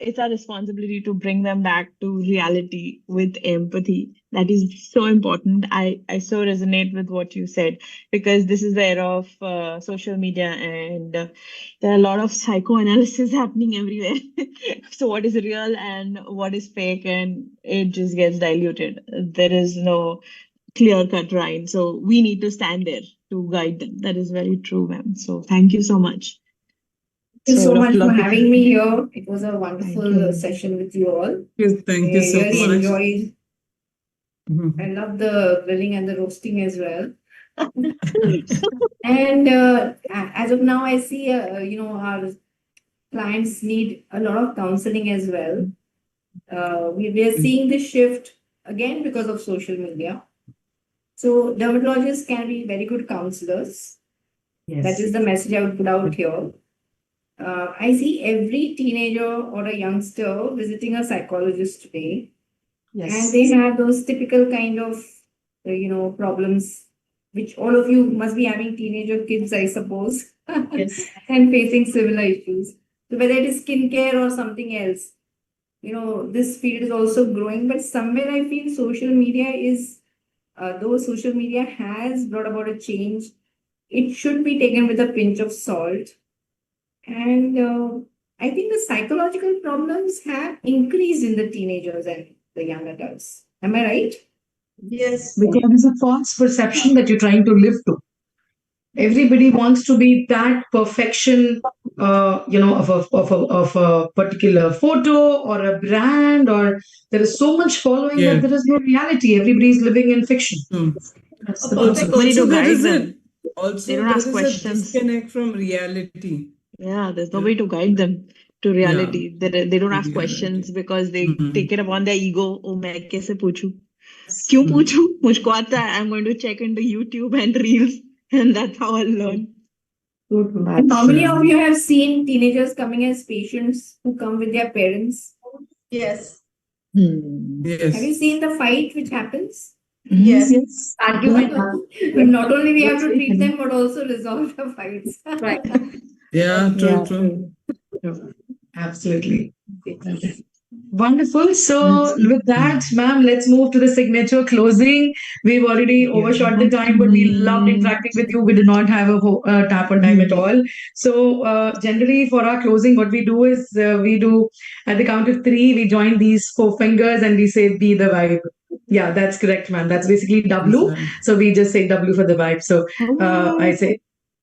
it's our responsibility to bring them back to reality with empathy. That is so important. I so resonate with what you said, because this is the era of social media, and there are a lot of psychoanalysis happening everywhere. So what is real and what is fake, and it just gets diluted. There is no clear cut line. So we need to stand there to guide them. That is very true, ma'am. So thank you so much. Thank you so So much Dr. for Latika, having me here. It was a thank wonderful you. session with you all. Thank I you so really much. enjoyed. Mhm. I love the grilling and the roasting as well. And as of now, I see, our clients need a lot of counseling as well. We are seeing this shift again because of social media. So dermatologists can be very good counselors. That Yes. is the message I would put out here. I see every teenager or a youngster visiting a psychologist today, and they have those typical kind of, problems, which all of you must be having teenager kids, I suppose, Yes. and facing similar issues. So whether it is skincare or something else, this field is also growing. But somewhere I feel social media is, though social media has brought about a change, it should be taken with a pinch of salt. And I think the psychological problems have increased in the teenagers and the young adults. Am I right? Yes. Because there's a false perception that you're trying to live to. Everybody wants to be that perfection, of a particular photo or a brand, or there is so much following that Yes. there is no reality. Everybody is living in fiction. That's the Also, concept. nobody to There guide is them. They also don't there ask is a questions. disconnect from reality. Yeah, there's nobody to guide them to Yeah, reality. They don't ask reality. questions because they Mhm. take it upon their ego. Oh, मैं कैसे पूछूं? क्यों पूछूं? मुझको आता है. I'm going to check into YouTube and Reels, and that's how I'll learn. And how many of you have seen teenagers coming as patients who come with their parents? Yes. Have you Yes. seen the fight which happens? Yes. Yes. Argument. Not only we have to treat them, but also resolve the fights. Right. Yeah, Yeah, true. true. Absolutely. Wonderful. So, with that, ma'am, let's move to the signature closing. We've already overshot the time, but we loved interacting with you. We did not have a tap on time at all. So, generally, for our closing, what we do is we do at the count of three, we join these four fingers and we say, be the vibe. Yeah, that's correct, ma'am. That's basically W. So, we just say W for the vibe. So, I say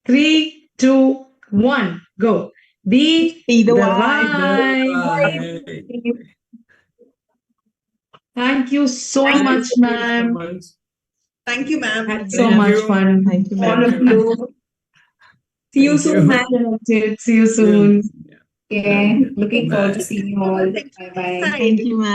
3, 2, 1, go. Be Be the the vibe. vibe. Thank you so Thank much, you. ma'am. Thank you, ma'am. Had so much fun. Thank you, All of ma'am. you. See you Thank soon, you. ma'am. See you soon. Okay. Looking forward to Bye. seeing you all. Bye bye. Thank you, ma'am.